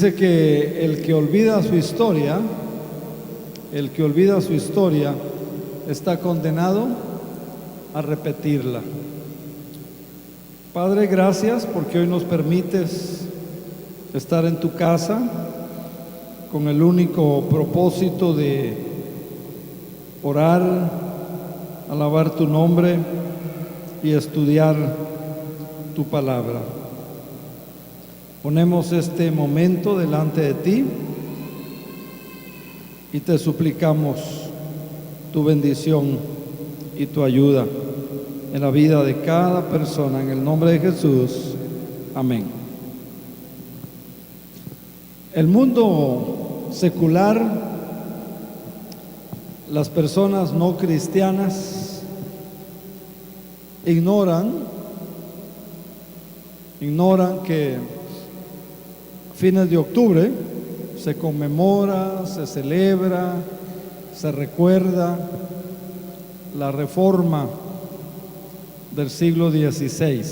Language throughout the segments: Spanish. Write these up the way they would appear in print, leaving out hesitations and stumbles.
Dice que el que olvida su historia, está condenado a repetirla. Padre, gracias porque hoy nos permites estar en tu casa con el único propósito de orar, alabar tu nombre y estudiar tu palabra. Ponemos este momento delante de ti y te suplicamos tu bendición y tu ayuda en la vida de cada persona, en el nombre de Jesús. Amén. El mundo secular, las personas no cristianas, ignoran que a fines de octubre se conmemora, se celebra, se recuerda la reforma del siglo XVI.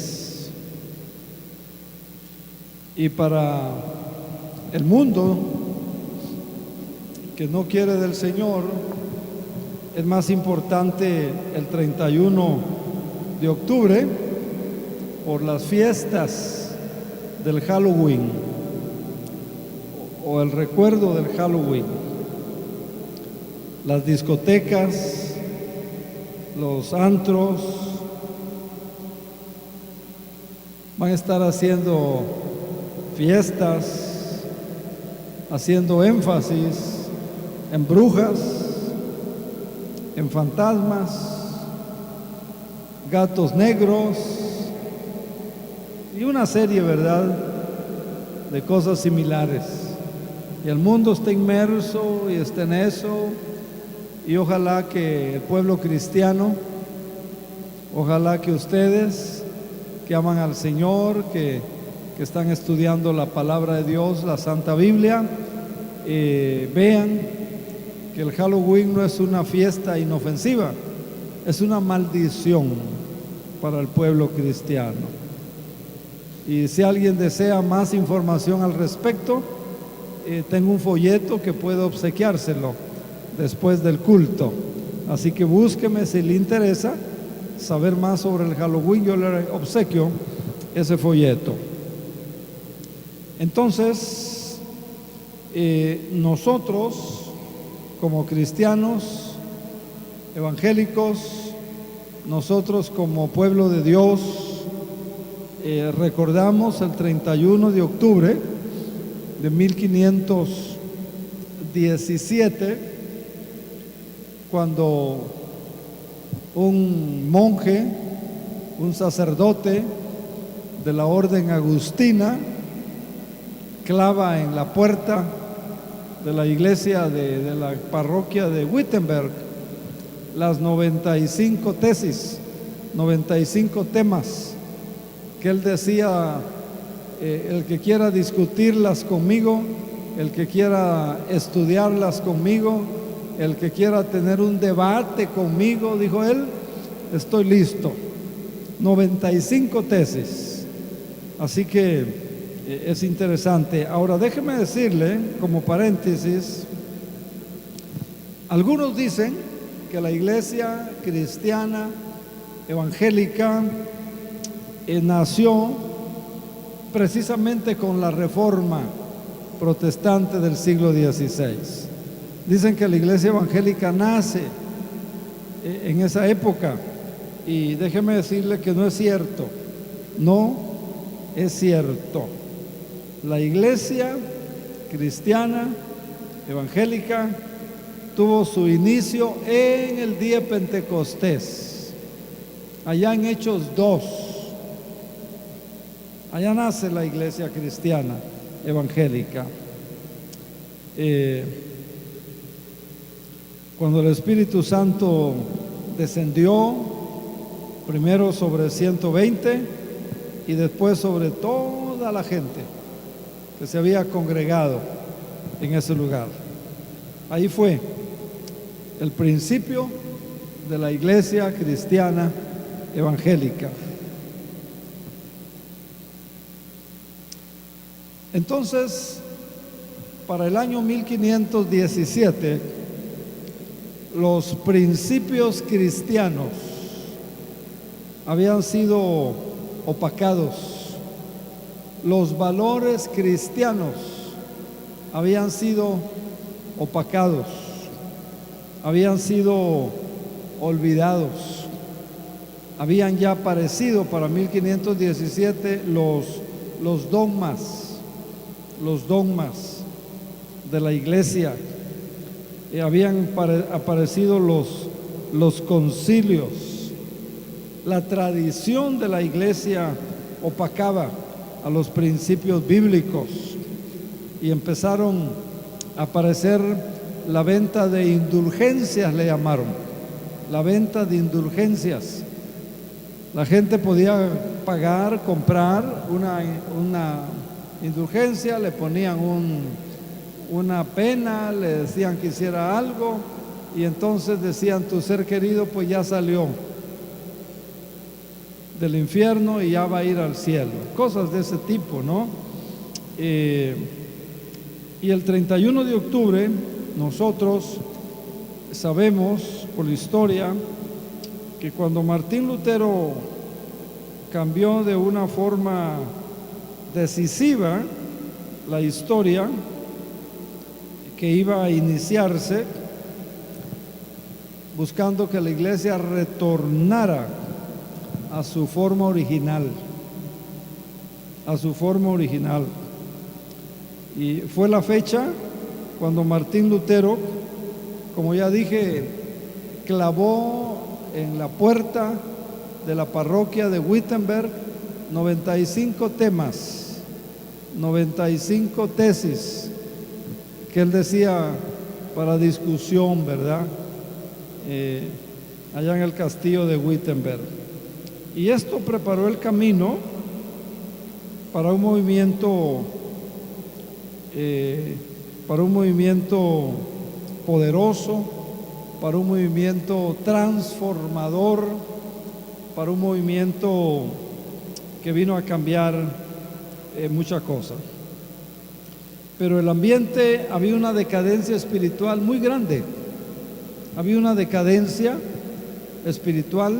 Y para el mundo que no quiere del Señor, es más importante el 31 de octubre por las fiestas del Halloween o el recuerdo del Halloween. Las discotecas, los antros van a estar haciendo fiestas, haciendo énfasis en brujas, en fantasmas, gatos negros y una serie, ¿verdad?, de cosas similares. Y el mundo está inmerso y está en eso, y ojalá que el pueblo cristiano, ojalá que ustedes que aman al Señor, que están estudiando la palabra de Dios, la Santa Biblia, vean que el Halloween no es una fiesta inofensiva, es una maldición para el pueblo cristiano. Y si alguien desea más información al respecto, tengo un folleto que puedo obsequiárselo después del culto. Así que búsqueme si le interesa saber más sobre el Halloween, yo le obsequio ese folleto. Entonces, nosotros como cristianos evangélicos, nosotros como pueblo de Dios, recordamos el 31 de octubre de 1517, cuando un monje, un sacerdote de la orden agustina, clava en la puerta de la iglesia de la parroquia de Wittenberg las 95 tesis, 95 temas que él decía, el que quiera discutirlas conmigo, el que quiera estudiarlas conmigo, el que quiera tener un debate conmigo, dijo él, estoy listo. 95 tesis. Así que es interesante. Ahora déjeme decirle, como paréntesis, algunos dicen que la iglesia cristiana evangélica nació precisamente con la reforma protestante del siglo XVI. Dicen que la iglesia evangélica nace en esa época, y déjeme decirle que no es cierto. No es cierto. La iglesia cristiana evangélica tuvo su inicio en el día de Pentecostés, allá en Hechos 2. Allá nace la iglesia cristiana evangélica. Cuando el Espíritu Santo descendió, primero sobre 120 y después sobre toda la gente que se había congregado en ese lugar. Ahí fue el principio de la iglesia cristiana evangélica. Entonces, para el año 1517, los principios cristianos habían sido opacados, los valores cristianos habían sido opacados, habían sido olvidados, habían ya aparecido para 1517 los dogmas de la iglesia, habían aparecido los concilios, la tradición de la iglesia opacaba a los principios bíblicos y empezaron a aparecer la venta de indulgencias, le llamaron, la venta de indulgencias. La gente podía pagar, comprar una indulgencia, le ponían una pena, le decían que hiciera algo y entonces decían: tu ser querido pues ya salió del infierno y ya va a ir al cielo. Cosas de ese tipo, ¿no? Y el 31 de octubre nosotros sabemos por la historia que cuando Martín Lutero cambió de una forma decisiva la historia que iba a iniciarse, buscando que la iglesia retornara a su forma original, y fue la fecha cuando Martín Lutero, como ya dije, clavó en la puerta de la parroquia de Wittenberg 95 temas, 95 tesis que él decía para discusión, ¿verdad? Allá en el castillo de Wittenberg. Y esto preparó el camino para un movimiento poderoso, para un movimiento transformador, para un movimiento que vino a cambiar muchas cosas. Pero el ambiente, había una decadencia espiritual muy grande, había una decadencia espiritual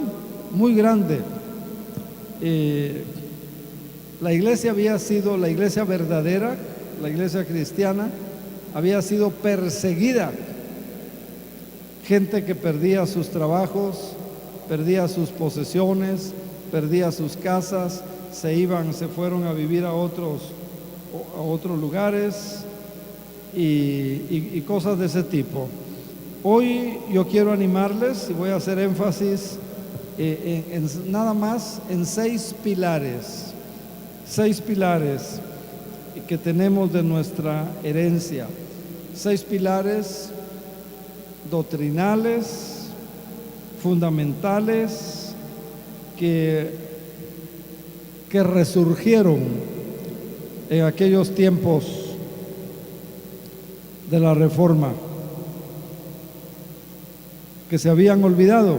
muy grande. La iglesia había sido, la iglesia verdadera, la iglesia cristiana, había sido perseguida. Gente que perdía sus trabajos, perdía sus posesiones, perdía sus casas, se fueron a vivir a otros lugares y cosas de ese tipo. Hoy yo quiero animarles y voy a hacer énfasis nada más en 6 pilares que tenemos de nuestra herencia, 6 pilares doctrinales, fundamentales, que resurgieron en aquellos tiempos de la Reforma, que se habían olvidado,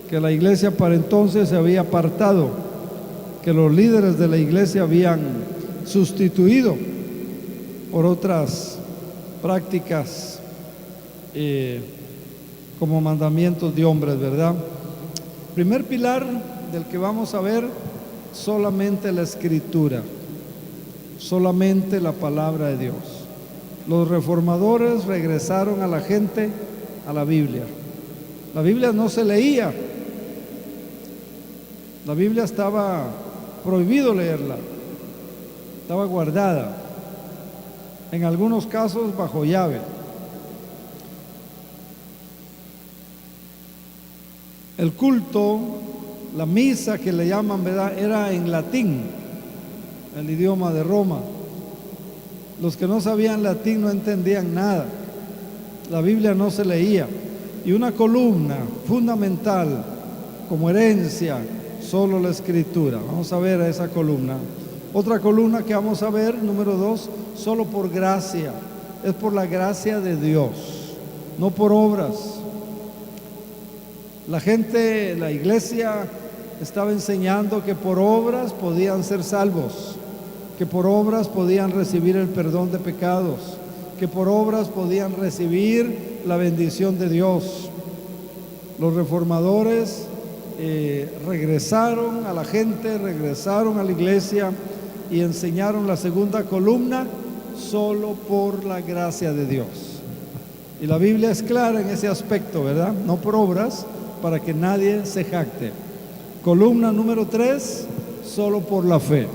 que la iglesia para entonces se había apartado, que los líderes de la iglesia habían sustituido por otras prácticas como mandamientos de hombres, ¿verdad? Primer pilar del que vamos a ver: solamente la escritura, solamente la palabra de Dios. Los reformadores regresaron a la gente a la Biblia. La Biblia no se leía, la Biblia estaba prohibido leerla, estaba guardada, en algunos casos bajo llave. El culto, la misa que le llaman, ¿verdad?, era en latín, el idioma de Roma. Los que no sabían latín no entendían nada. La Biblia no se leía. Y una columna fundamental como herencia, solo la escritura. Vamos a ver a esa columna. Otra columna que vamos a ver, número 2, solo por gracia. Es por la gracia de Dios, no por obras. La gente, la iglesia estaba enseñando que por obras podían ser salvos. que por obras podían recibir el perdón de pecados, que por obras podían recibir la bendición de Dios. Los reformadores regresaron a la gente, regresaron a la iglesia y enseñaron la segunda columna solo por la gracia de Dios. Y la Biblia es clara en ese aspecto, ¿verdad? No por obras, para que nadie se jacte. Columna número 3, solo por la fe.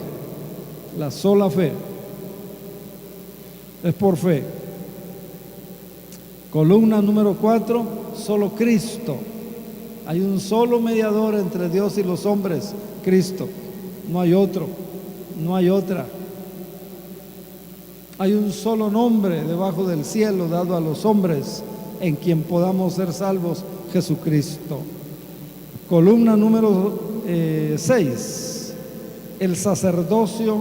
La sola fe. Es por fe. Columna número 4, solo Cristo. Hay un solo mediador entre Dios y los hombres, Cristo. No hay otro, no hay otra. Hay un solo nombre debajo del cielo dado a los hombres en quien podamos ser salvos, Jesucristo. Columna número 6, el sacerdocio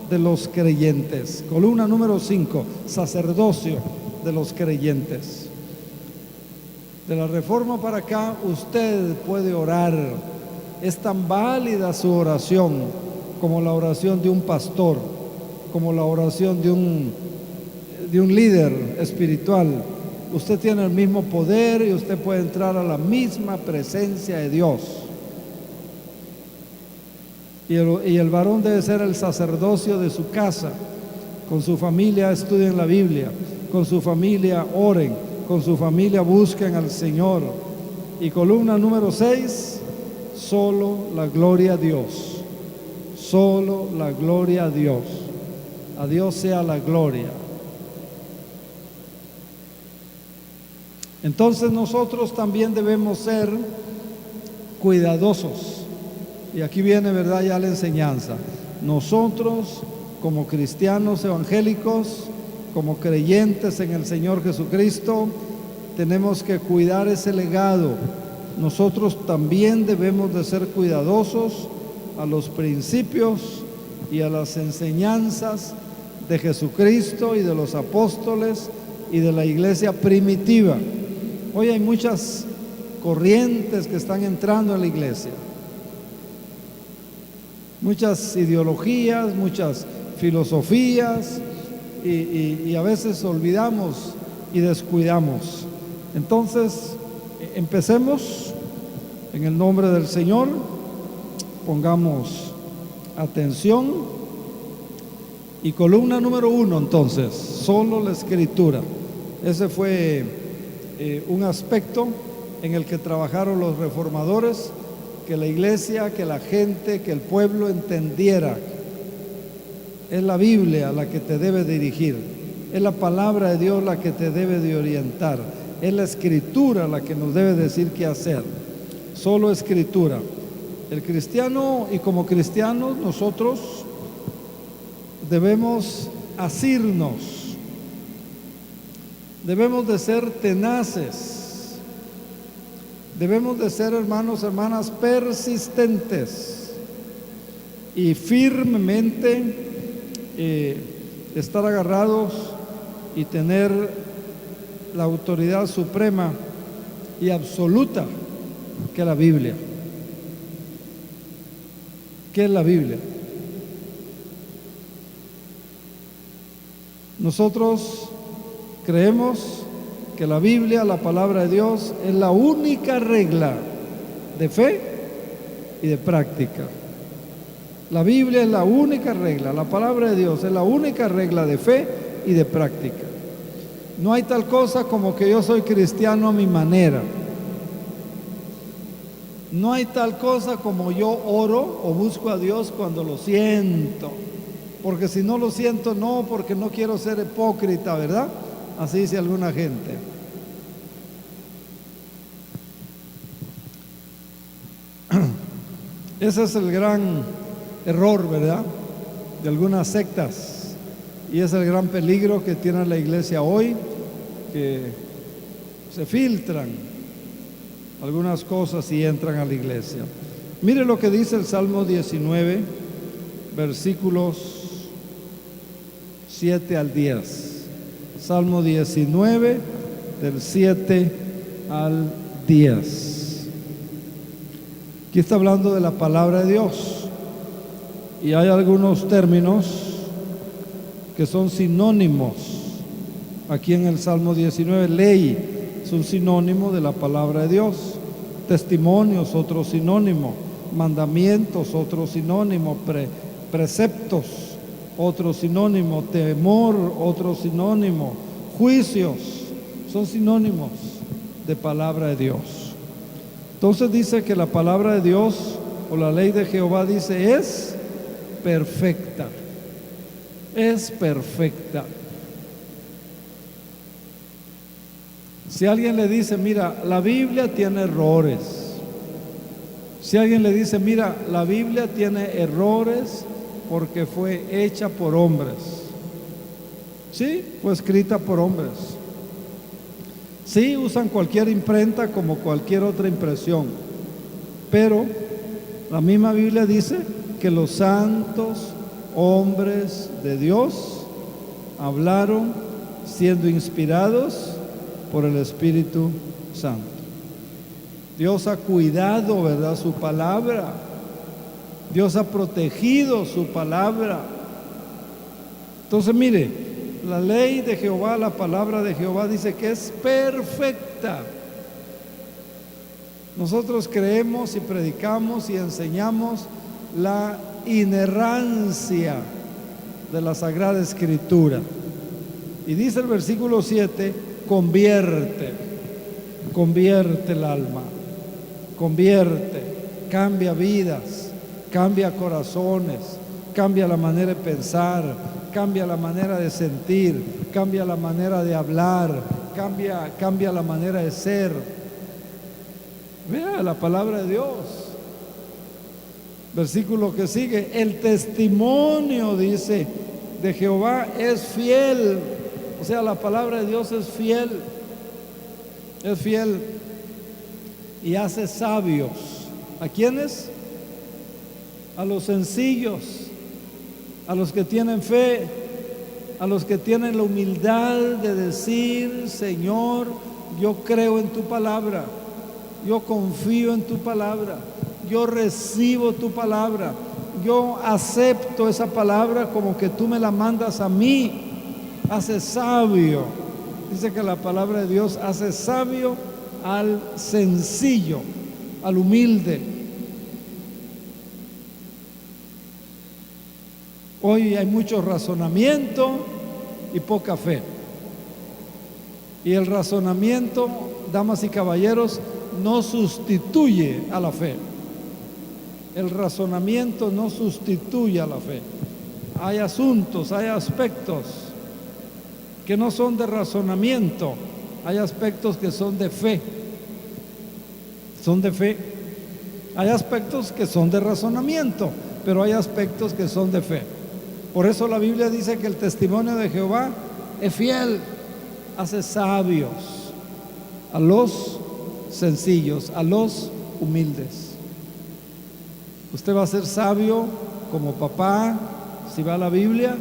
de los creyentes. Columna número 5, sacerdocio de los creyentes. De la Reforma para acá usted puede orar. Es tan válida su oración como la oración de un pastor, como la oración de un líder espiritual. Usted tiene el mismo poder y usted puede entrar a la misma presencia de Dios. Y el varón debe ser el sacerdocio de su casa. Con su familia estudien la Biblia, con su familia oren, con su familia busquen al Señor. Y columna número 6, solo la gloria a Dios. Solo la gloria a Dios. A Dios sea la gloria. Entonces nosotros también debemos ser cuidadosos. Y aquí viene, ¿verdad?, ya la enseñanza. Nosotros, como cristianos evangélicos, como creyentes en el Señor Jesucristo, tenemos que cuidar ese legado. Nosotros también debemos de ser cuidadosos a los principios y a las enseñanzas de Jesucristo y de los apóstoles y de la iglesia primitiva. Hoy hay muchas corrientes que están entrando en la iglesia, muchas ideologías, muchas filosofías, y a veces olvidamos y descuidamos. Entonces, empecemos en el nombre del Señor, pongamos atención. Y columna número 1, entonces, solo la Escritura. Ese fue un aspecto en el que trabajaron los reformadores, que la iglesia, que la gente, que el pueblo entendiera. Es la Biblia la que te debe dirigir, es la palabra de Dios la que te debe de orientar, es la Escritura la que nos debe decir qué hacer. Solo Escritura. El cristiano, y como cristianos nosotros debemos asirnos, debemos de ser tenaces, debemos de ser, hermanos, hermanas, persistentes y firmemente estar agarrados y tener la autoridad suprema y absoluta que es la Biblia. ¿Qué es la Biblia? Nosotros creemos que la Biblia, la palabra de Dios, es la única regla de fe y de práctica. La Biblia es la única regla, la palabra de Dios es la única regla de fe y de práctica. No hay tal cosa como que yo soy cristiano a mi manera. No hay tal cosa como yo oro o busco a Dios cuando lo siento. Porque si no lo siento, no, porque no quiero ser hipócrita, ¿verdad? Así dice alguna gente. Ese es el gran error, ¿verdad?, de algunas sectas, y es el gran peligro que tiene la iglesia hoy, que se filtran algunas cosas y entran a la iglesia. Mire lo que dice el Salmo 19, versículos 7 al 10. Salmo 19, del 7 al 10. Aquí está hablando de la palabra de Dios. Y hay algunos términos que son sinónimos. Aquí en el Salmo 19, ley es un sinónimo de la palabra de Dios. Testimonios, otro sinónimo. Mandamientos, otro sinónimo. Preceptos, otro sinónimo. Temor, otro sinónimo. Juicios, son sinónimos de palabra de Dios. Entonces dice que la palabra de Dios, o la ley de Jehová, dice, es perfecta. Es perfecta. Si alguien le dice, mira, la Biblia tiene errores. Si alguien le dice, mira, la Biblia tiene errores porque fue hecha por hombres. Sí, fue escrita por hombres. Sí, usan cualquier imprenta como cualquier otra impresión. Pero la misma Biblia dice que los santos hombres de Dios hablaron siendo inspirados por el Espíritu Santo. Dios ha cuidado, ¿verdad?, su palabra. Dios ha protegido su palabra. Entonces, mire, la ley de Jehová, la palabra de Jehová dice que es perfecta. Nosotros creemos y predicamos y enseñamos la inerrancia de la Sagrada Escritura. Y dice el versículo 7, convierte el alma, convierte, cambia vidas, cambia corazones, cambia la manera de pensar, cambia la manera de sentir, cambia la manera de hablar, cambia la manera de ser. Vea la palabra de Dios. Versículo que sigue, el testimonio, dice, de Jehová es fiel. O sea, la palabra de Dios es fiel y hace sabios. ¿A quiénes? A los sencillos, a los que tienen fe, a los que tienen la humildad de decir, Señor, yo creo en tu palabra, yo confío en tu palabra, yo recibo tu palabra, yo acepto esa palabra como que tú me la mandas a mí. Hace sabio. Dice que la palabra de Dios hace sabio al sencillo, al humilde. Hoy hay mucho razonamiento y poca fe. Y el razonamiento, damas y caballeros, no sustituye a la fe. El razonamiento no sustituye a la fe. Hay asuntos, hay aspectos que no son de razonamiento, hay aspectos que son de fe. Son de fe. Hay aspectos que son de razonamiento, pero hay aspectos que son de fe. Por eso la Biblia dice que el testimonio de Jehová es fiel, hace sabios a los sencillos, a los humildes. Usted va a ser sabio como papá si va a la Biblia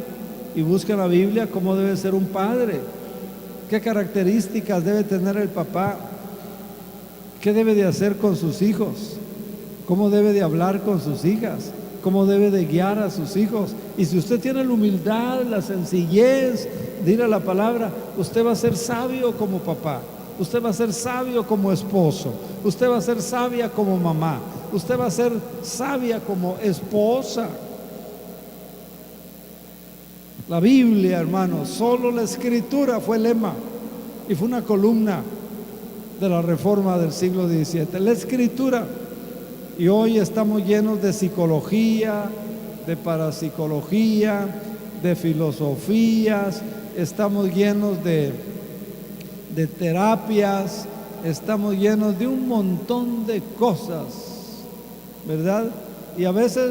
y busca la Biblia cómo debe ser un padre, qué características debe tener el papá, qué debe de hacer con sus hijos, cómo debe de hablar con sus hijas, cómo debe de guiar a sus hijos. Y si usted tiene la humildad, la sencillez de ir a la palabra, usted va a ser sabio como papá, usted va a ser sabio como esposo, usted va a ser sabia como mamá, usted va a ser sabia como esposa. La Biblia, hermanos, solo la Escritura fue lema y fue una columna de la reforma del siglo XVII. La Escritura. Y hoy estamos llenos de psicología, de parapsicología, de filosofías, estamos llenos de terapias, estamos llenos de un montón de cosas, ¿verdad? Y a veces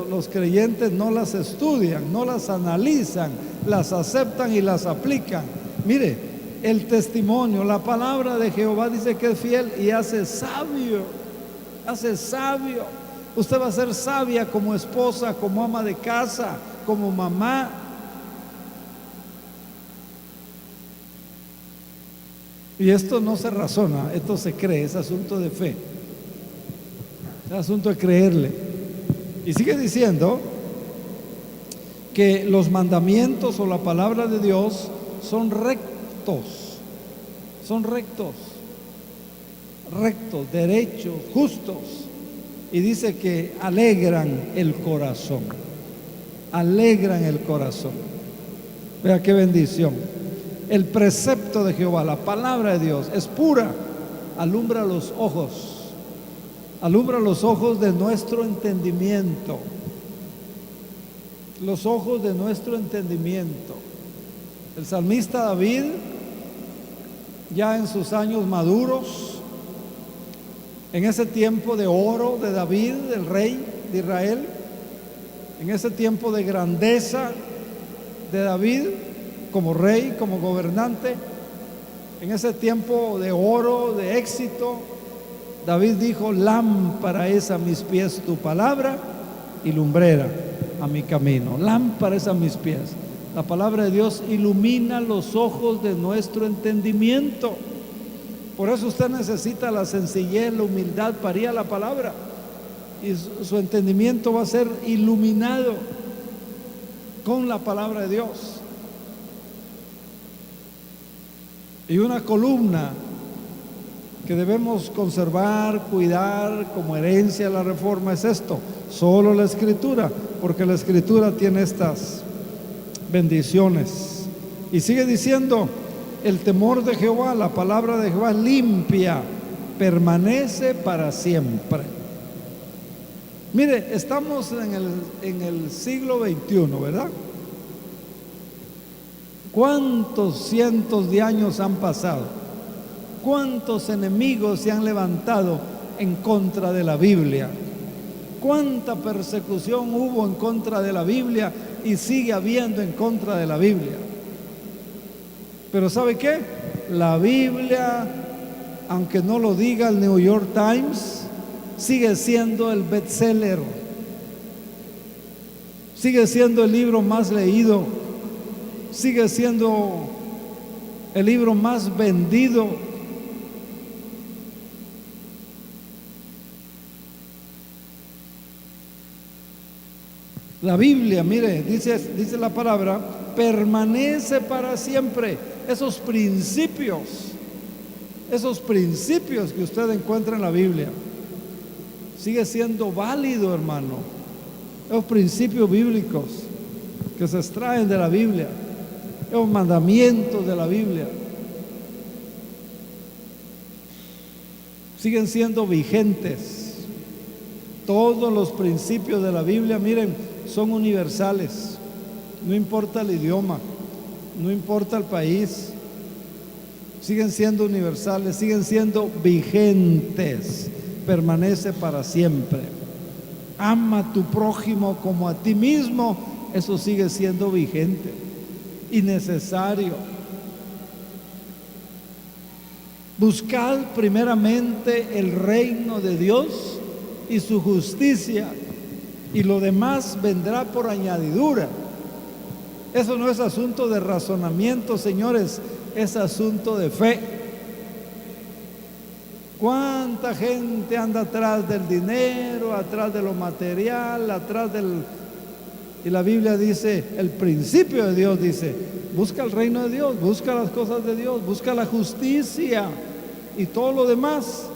los creyentes no las estudian, no las analizan, las aceptan y las aplican. Mire, el testimonio, la palabra de Jehová dice que es fiel y hace sabio, hace sabio. Usted va a ser sabia como esposa, como ama de casa, como mamá. Y esto no se razona, esto se cree, es asunto de fe, es asunto de creerle. Y sigue diciendo que los mandamientos o la palabra de Dios son rectos, derechos, justos, y dice que alegran el corazón. Vea qué bendición. El precepto de Jehová, la palabra de Dios, es pura, alumbra los ojos de nuestro entendimiento, El salmista David, ya en sus años maduros, en ese tiempo de oro de David, el rey de Israel, en ese tiempo de grandeza de David como rey, como gobernante, en ese tiempo de oro, de éxito, David dijo: lámpara es a mis pies tu palabra y lumbrera a mi camino. Lámpara es a mis pies. La palabra de Dios ilumina los ojos de nuestro entendimiento. Por eso usted necesita la sencillez, la humildad para ir a la palabra, y su entendimiento va a ser iluminado con la palabra de Dios. Y una columna que debemos conservar, cuidar como herencia de la Reforma es esto: solo la Escritura, porque la Escritura tiene estas bendiciones. Y sigue diciendo: el temor de Jehová, la palabra de Jehová es limpia, permanece para siempre. Mire, estamos en el siglo XXI, ¿verdad? ¿Cuántos cientos de años han pasado? ¿Cuántos enemigos se han levantado en contra de la Biblia? ¿Cuánta persecución hubo en contra de la Biblia y sigue habiendo en contra de la Biblia? Pero ¿sabe qué? La Biblia, aunque no lo diga el New York Times, sigue siendo el bestseller, sigue siendo el libro más leído, sigue siendo el libro más vendido. La Biblia, mire, dice la palabra, permanece para siempre. Esos principios que usted encuentra en la Biblia, sigue siendo válido, hermano. Esos principios bíblicos que se extraen de la Biblia, esos mandamientos de la Biblia, siguen siendo vigentes. Todos los principios de la Biblia, miren, son universales. No importa el idioma, no importa el país, siguen siendo universales, siguen siendo vigentes. Permanece para siempre. Ama a tu prójimo como a ti mismo. Eso sigue siendo vigente y necesario. Buscad primeramente el reino de Dios y su justicia, y lo demás vendrá por añadidura. Eso no es asunto de razonamiento, señores, es asunto de fe. ¿Cuánta gente anda atrás del dinero, atrás de lo material, y la Biblia dice, el principio de Dios dice: busca el reino de Dios, busca las cosas de Dios, busca la justicia, y todo lo demás,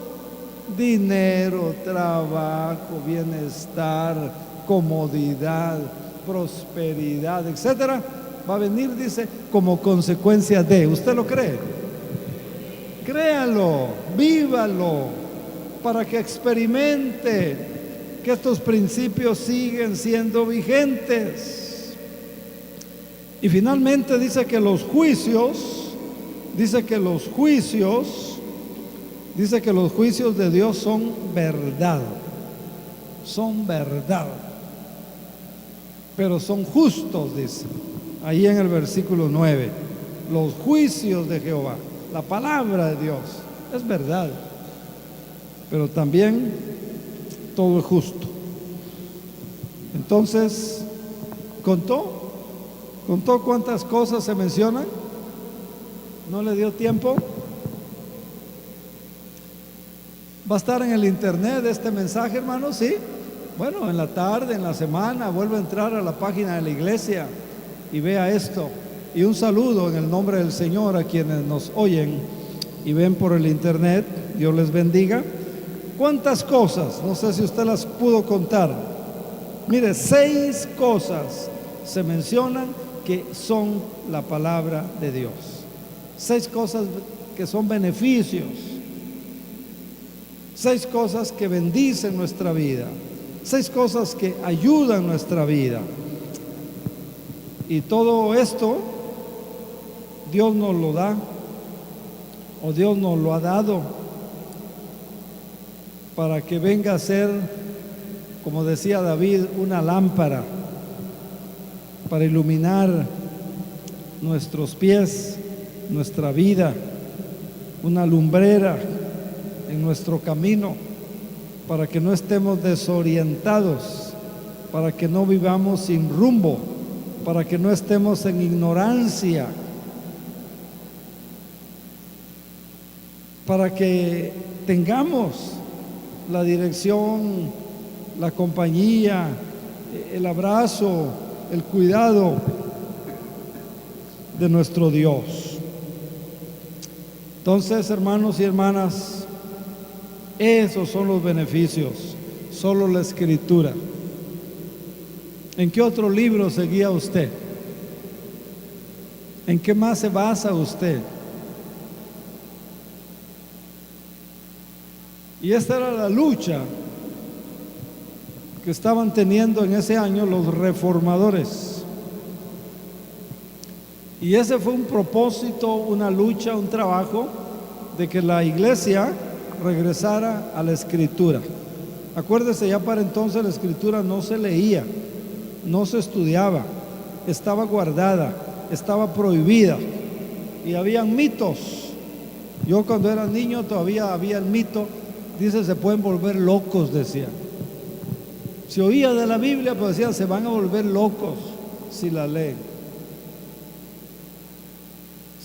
dinero, trabajo, bienestar, comodidad, prosperidad, etcétera, va a venir, dice, como consecuencia de. ¿Usted lo cree? Créalo, vívalo, para que experimente que estos principios siguen siendo vigentes. Y finalmente dice que los juicios de Dios son verdad, pero son justos, dice ahí en el versículo 9. Los juicios de Jehová, la palabra de Dios, es verdad, pero también todo es justo. Entonces, ¿contó cuántas cosas se mencionan? ¿No le dio tiempo? Va a estar en el internet este mensaje, hermano, ¿sí? Bueno, en la tarde, en la semana, vuelva a entrar a la página de la iglesia y vea esto. Y un saludo en el nombre del Señor a quienes nos oyen y ven por el internet. Dios les bendiga. ¿Cuántas cosas? No sé si usted las pudo contar. Mire, 6 cosas se mencionan que son la palabra de Dios. 6 cosas que son beneficios. 6 cosas que bendicen nuestra vida. 6 cosas que ayudan nuestra vida. Y todo esto Dios nos lo da, o Dios nos lo ha dado, para que venga a ser, como decía David, una lámpara para iluminar nuestros pies, nuestra vida, una lumbrera en nuestro camino, para que no estemos desorientados, para que no vivamos sin rumbo, para que no estemos en ignorancia, para que tengamos la dirección, la compañía, el abrazo, el cuidado de nuestro Dios. Entonces, hermanos y hermanas, esos son los beneficios, solo la Escritura. ¿En qué otro libro se guía usted? ¿En qué más se basa usted? Y esta era la lucha que estaban teniendo en ese año los reformadores. Y ese fue un propósito, una lucha, un trabajo de que la iglesia regresara a la Escritura. Acuérdese, ya para entonces la Escritura no se leía, no se estudiaba, estaba guardada, estaba prohibida y habían mitos. Yo cuando era niño todavía había el mito, dice, se pueden volver locos, decía. Se oía de la Biblia, pero decían, se van a volver locos si la leen.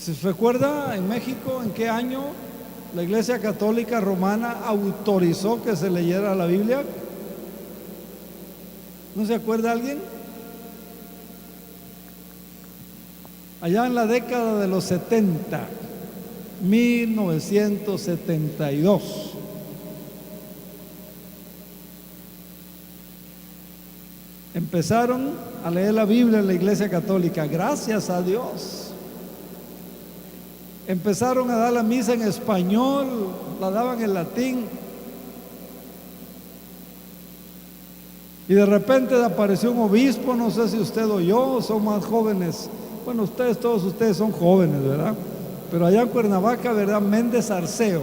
¿Se recuerda en México en qué año la Iglesia Católica Romana autorizó que se leyera la Biblia? ¿No se acuerda alguien? Allá en la década de los 70, 1972. Empezaron a leer la Biblia en la Iglesia Católica, gracias a Dios. Empezaron a dar la misa en español, la daban en latín. Y de repente apareció un obispo, no sé si usted o yo, son más jóvenes. Bueno, ustedes, todos ustedes son jóvenes, ¿verdad? Pero allá en Cuernavaca, ¿verdad? Méndez Arceo,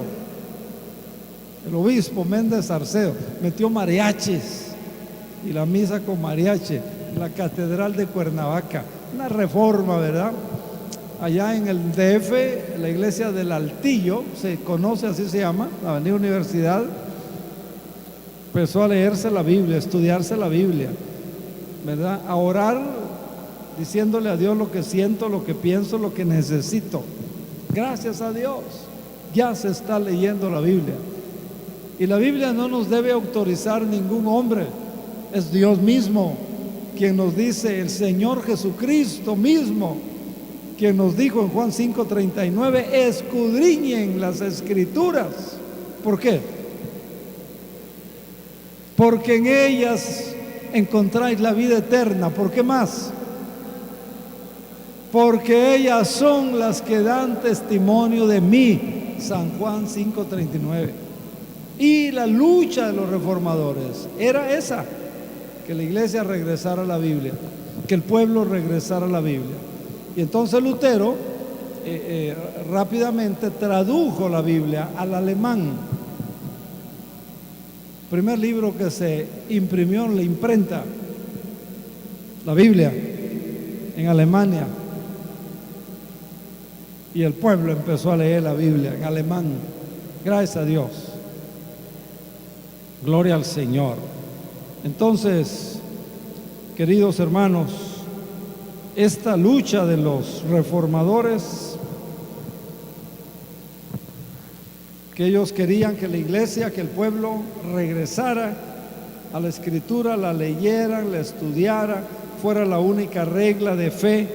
el obispo Méndez Arceo, metió mariachis y la misa con mariachi en la Catedral de Cuernavaca. Una reforma, ¿verdad? Allá en el DF, la iglesia del Altillo, se conoce, así se llama, la Avenida Universidad, empezó a leerse la Biblia, a estudiarse la Biblia, ¿verdad? A orar, diciéndole a Dios lo que siento, lo que pienso, lo que necesito. Gracias a Dios, ya se está leyendo la Biblia. Y la Biblia no nos debe autorizar ningún hombre, es Dios mismo quien nos dice, el Señor Jesucristo mismo, quien nos dijo en Juan 5:39, escudriñen las Escrituras. ¿Por qué? Porque en ellas encontráis la vida eterna. ¿Por qué más? Porque ellas son las que dan testimonio de mí. San Juan 5:39. Y la lucha de los reformadores era esa, que la iglesia regresara a la Biblia, que el pueblo regresara a la Biblia. Y entonces Lutero rápidamente tradujo la Biblia al alemán. Primer libro que se imprimió en la imprenta, la Biblia, en Alemania. Y el pueblo empezó a leer la Biblia en alemán. Gracias a Dios. Gloria al Señor. Entonces, queridos hermanos, esta lucha de los reformadores, que ellos querían que la iglesia, que el pueblo regresara a la Escritura, la leyeran, la estudiaran, fuera la única regla de fe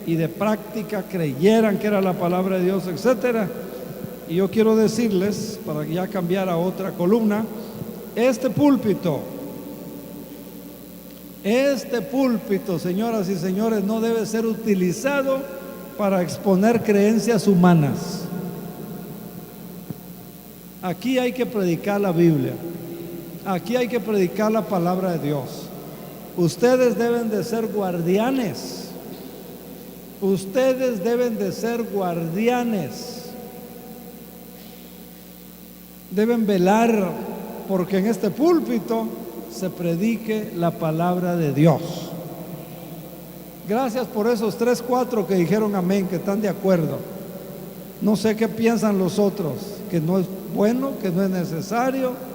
y de práctica, creyeran que era la palabra de Dios, etcétera. Y yo quiero decirles, para ya cambiar a otra columna, este púlpito, señoras y señores, no debe ser utilizado para exponer creencias humanas. Aquí hay que predicar la Biblia. Aquí hay que predicar la palabra de Dios. Ustedes deben de ser guardianes. Ustedes deben de ser guardianes. Deben velar porque en este púlpito se predique la palabra de Dios. Gracias por esos 3, 4 que dijeron amén, que están de acuerdo. No sé qué piensan los otros, que no es bueno, que no es necesario.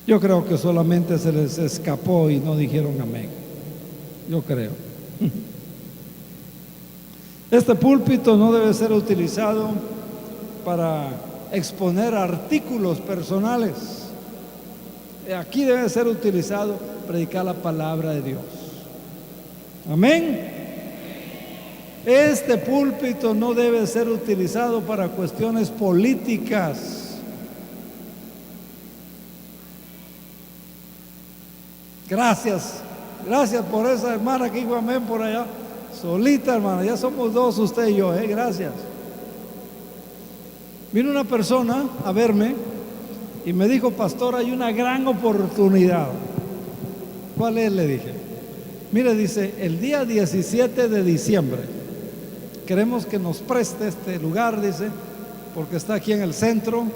Yo creo que solamente se les escapó y no dijeron amén. Yo creo. Este púlpito no debe ser utilizado para exponer artículos personales. Aquí debe ser utilizado para predicar la palabra de Dios. Amén. Este púlpito no debe ser utilizado para cuestiones políticas. Gracias por esa hermana que dijo amén por allá. Solita, hermana, ya somos 2, usted y yo, gracias. Vino una persona a verme y me dijo: pastor, hay una gran oportunidad. ¿Cuál es? Le dije. Mire, dice, el día 17 de diciembre queremos que nos preste este lugar, dice, porque está aquí en el centro,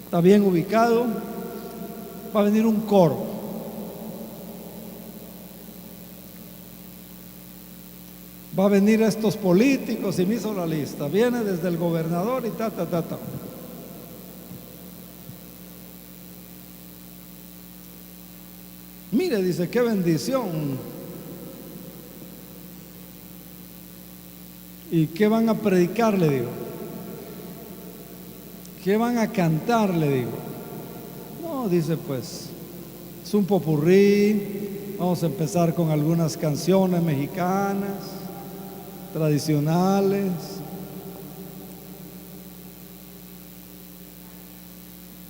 está bien ubicado. Va a venir un coro. Va a venir estos políticos y me hizo la lista. Viene desde el gobernador y ta. Mire, dice, qué bendición. ¿Y qué van a predicar? Le digo. ¿Qué van a cantar? Le digo. No, dice, pues es un popurrí. Vamos a empezar con algunas canciones mexicanas tradicionales.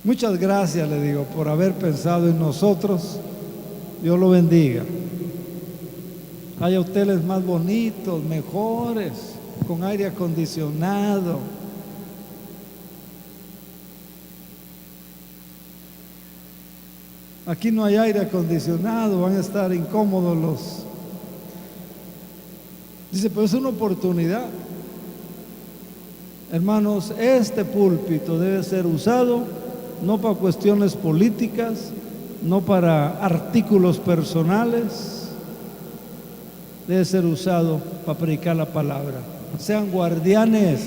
Muchas gracias, le digo, por haber pensado en nosotros. Dios lo bendiga. Hay hoteles más bonitos, mejores, con aire acondicionado. Aquí no hay aire acondicionado, van a estar incómodos los. Dice, pero es una oportunidad. Hermanos, este púlpito debe ser usado no para cuestiones políticas, no para artículos personales. Debe ser usado para predicar la palabra. Sean guardianes.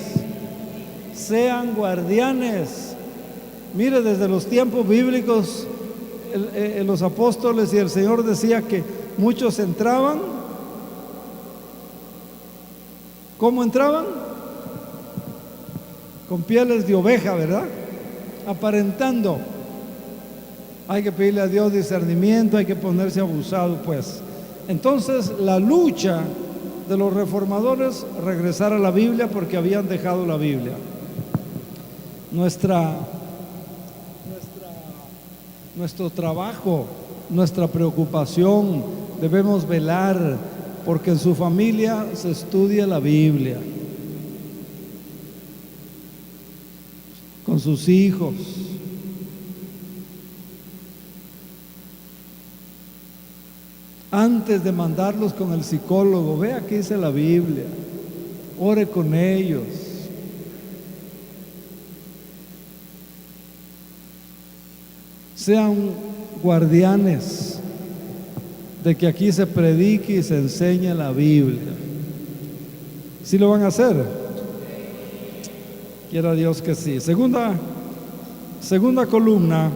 Sean guardianes. Mire, desde los tiempos bíblicos, los apóstoles y el Señor decía que muchos entraban. ¿Cómo entraban? Con pieles de oveja, ¿verdad? Aparentando. Hay que pedirle a Dios discernimiento, hay que ponerse abusado, pues. Entonces, la lucha de los reformadores, regresar a la Biblia, porque habían dejado la Biblia. Nuestro trabajo, nuestra preocupación, debemos velar porque en su familia se estudia la Biblia, con sus hijos. Antes de mandarlos con el psicólogo, vea qué dice la Biblia, ore con ellos. Sean guardianes de que aquí se predique y se enseñe la Biblia. ¿Sí lo van a hacer? Quiera Dios que sí. Segunda columna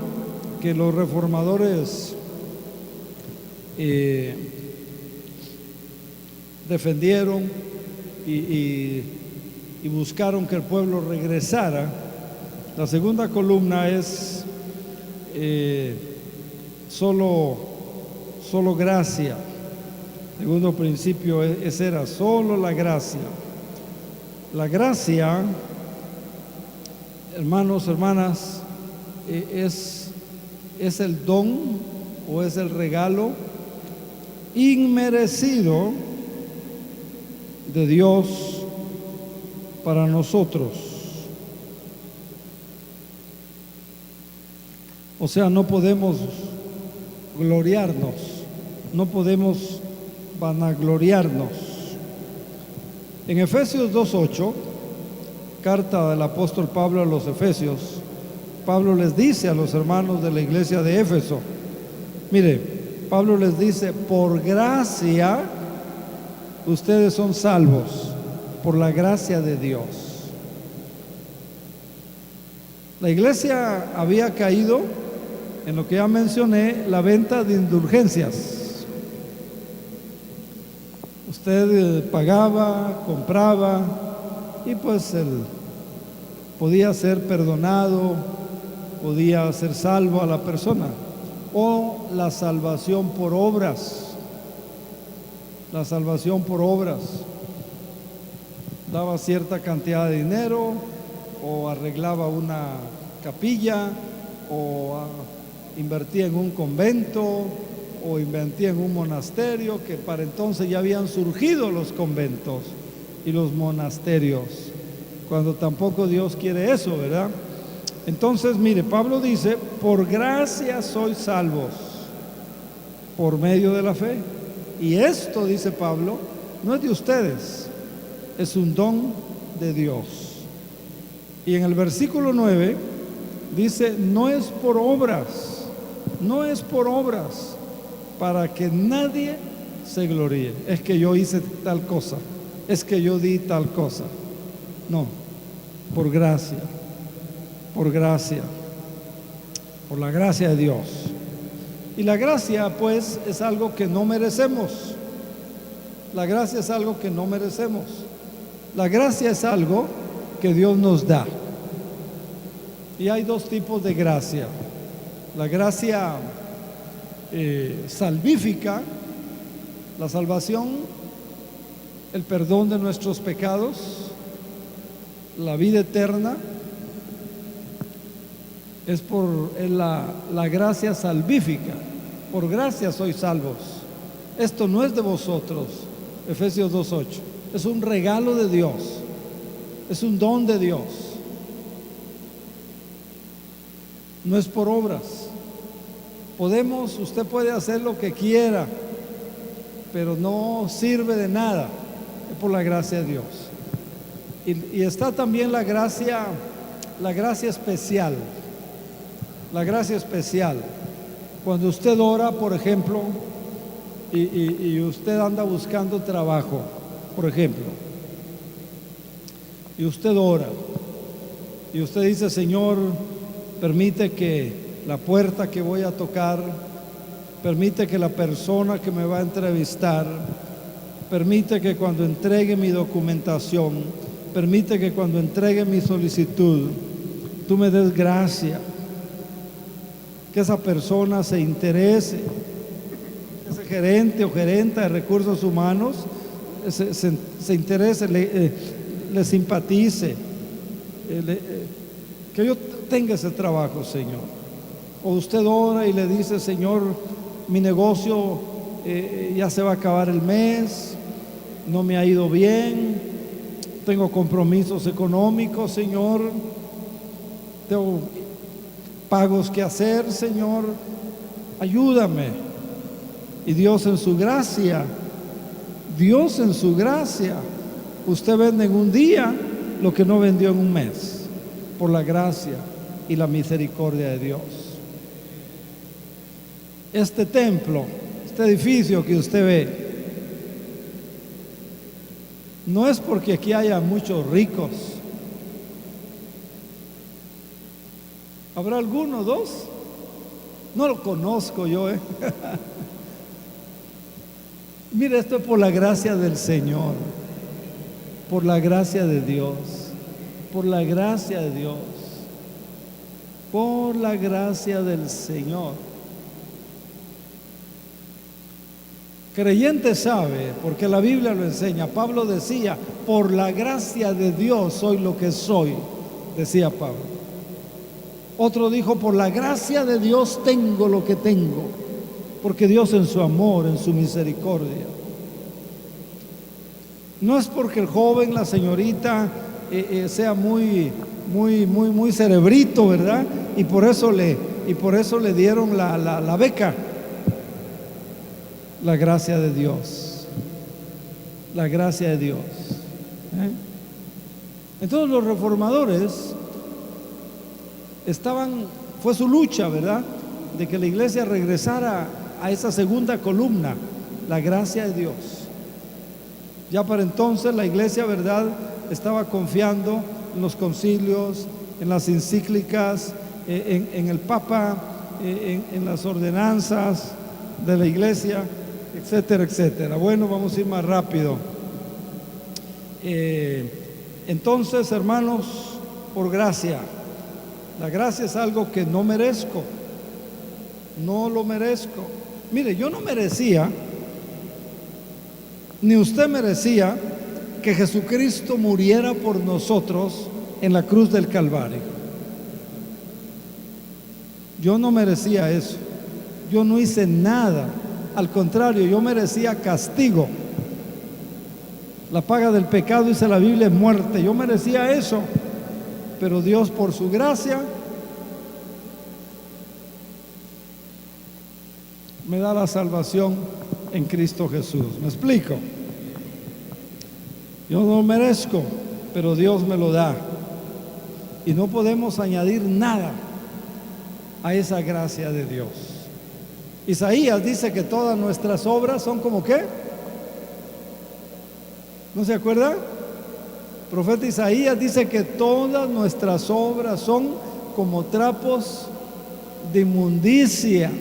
que los reformadores defendieron y buscaron que el pueblo regresara La segunda columna es solo gracia. Segundo principio, ese era solo la gracia. La gracia, hermanos, hermanas, es el don o es el regalo inmerecido de Dios para nosotros. O sea, no podemos gloriarnos, no podemos vanagloriarnos. En Efesios 2:8, carta del apóstol Pablo a los Efesios, Pablo les dice a los hermanos de la iglesia de Éfeso, mire, Pablo les dice, por gracia ustedes son salvos, por la gracia de Dios. La iglesia había caído en lo que ya mencioné, la venta de indulgencias. Usted pagaba, compraba y pues podía ser perdonado, podía ser salvo a la persona. O la salvación por obras. La salvación por obras. Daba cierta cantidad de dinero o arreglaba una capilla o invertía en un convento o invertía en un monasterio, que para entonces ya habían surgido los conventos y los monasterios, cuando tampoco Dios quiere eso, ¿verdad? Entonces, mire, Pablo dice, por gracia sois salvos, por medio de la fe. Y esto, dice Pablo, no es de ustedes, es un don de Dios. Y en el versículo 9 dice, no es por obras, no es por obras, para que nadie se gloríe. Es que yo hice tal cosa, es que yo di tal cosa. No, por gracia, por gracia, por la gracia de Dios. Y la gracia, pues, es algo que no merecemos. La gracia es algo que no merecemos. La gracia es algo que Dios nos da. Y hay dos tipos de gracia. La gracia salvífica, la salvación, el perdón de nuestros pecados, la vida eterna, es la gracia salvífica. Por gracia sois salvos. Esto no es de vosotros, Efesios 2:8. Es un regalo de Dios, es un don de Dios. No es por obras. Usted puede hacer lo que quiera, pero no sirve de nada. Es por la gracia de Dios. Y está también la gracia especial. La gracia especial. Cuando usted ora, por ejemplo, y usted anda buscando trabajo, por ejemplo, y usted ora, y usted dice, Señor, permite que la puerta que voy a tocar, permite que la persona que me va a entrevistar, permite que cuando entregue mi documentación, permite que cuando entregue mi solicitud, tú me des gracia, que esa persona se interese, ese gerente o gerenta de recursos humanos se interese, le simpatice, que yo tenga ese trabajo, Señor. O usted ora y le dice, Señor, mi negocio ya se va a acabar el mes, no me ha ido bien, tengo compromisos económicos, Señor, tengo pagos que hacer, Señor, ayúdame. Y Dios en su gracia, usted vende en un día lo que no vendió en un mes, por la gracia y la misericordia de Dios. Este templo, este edificio que usted ve, no es porque aquí haya muchos ricos. ¿Habrá alguno, dos? No lo conozco yo, Mire, esto es por la gracia del Señor, por la gracia de Dios, por la gracia de Dios. Por la gracia del Señor. Creyente sabe, porque la Biblia lo enseña. Pablo decía, por la gracia de Dios soy lo que soy, decía Pablo. Otro dijo, por la gracia de Dios tengo lo que tengo, porque Dios en su amor, en su misericordia. No es porque el joven, la señorita, sea muy cerebrito, ¿verdad? Y por eso le dieron la beca. La gracia de Dios. La gracia de Dios. Entonces los reformadores fue su lucha, ¿verdad? De que la iglesia regresara a esa segunda columna, la gracia de Dios. Ya para entonces la iglesia, ¿verdad?, estaba confiando en los concilios, en las encíclicas, en el Papa, en las ordenanzas de la iglesia, etcétera, etcétera. Bueno, vamos a ir más rápido. Entonces, hermanos, por gracia. La gracia es algo que no merezco. No lo merezco. Mire, yo no merecía, ni usted merecía, que Jesucristo muriera por nosotros en la cruz del Calvario. Yo no merecía eso. Yo no hice nada. Al contrario, yo merecía castigo. La paga del pecado, dice la Biblia, es muerte. Yo merecía eso. Pero Dios, por su gracia, me da la salvación en Cristo Jesús. ¿Me explico? Yo no merezco, pero Dios me lo da. Y no podemos añadir nada a esa gracia de Dios. Isaías dice que todas nuestras obras son como ¿qué? ¿No se acuerda? El profeta Isaías dice que todas nuestras obras son como trapos de inmundicia.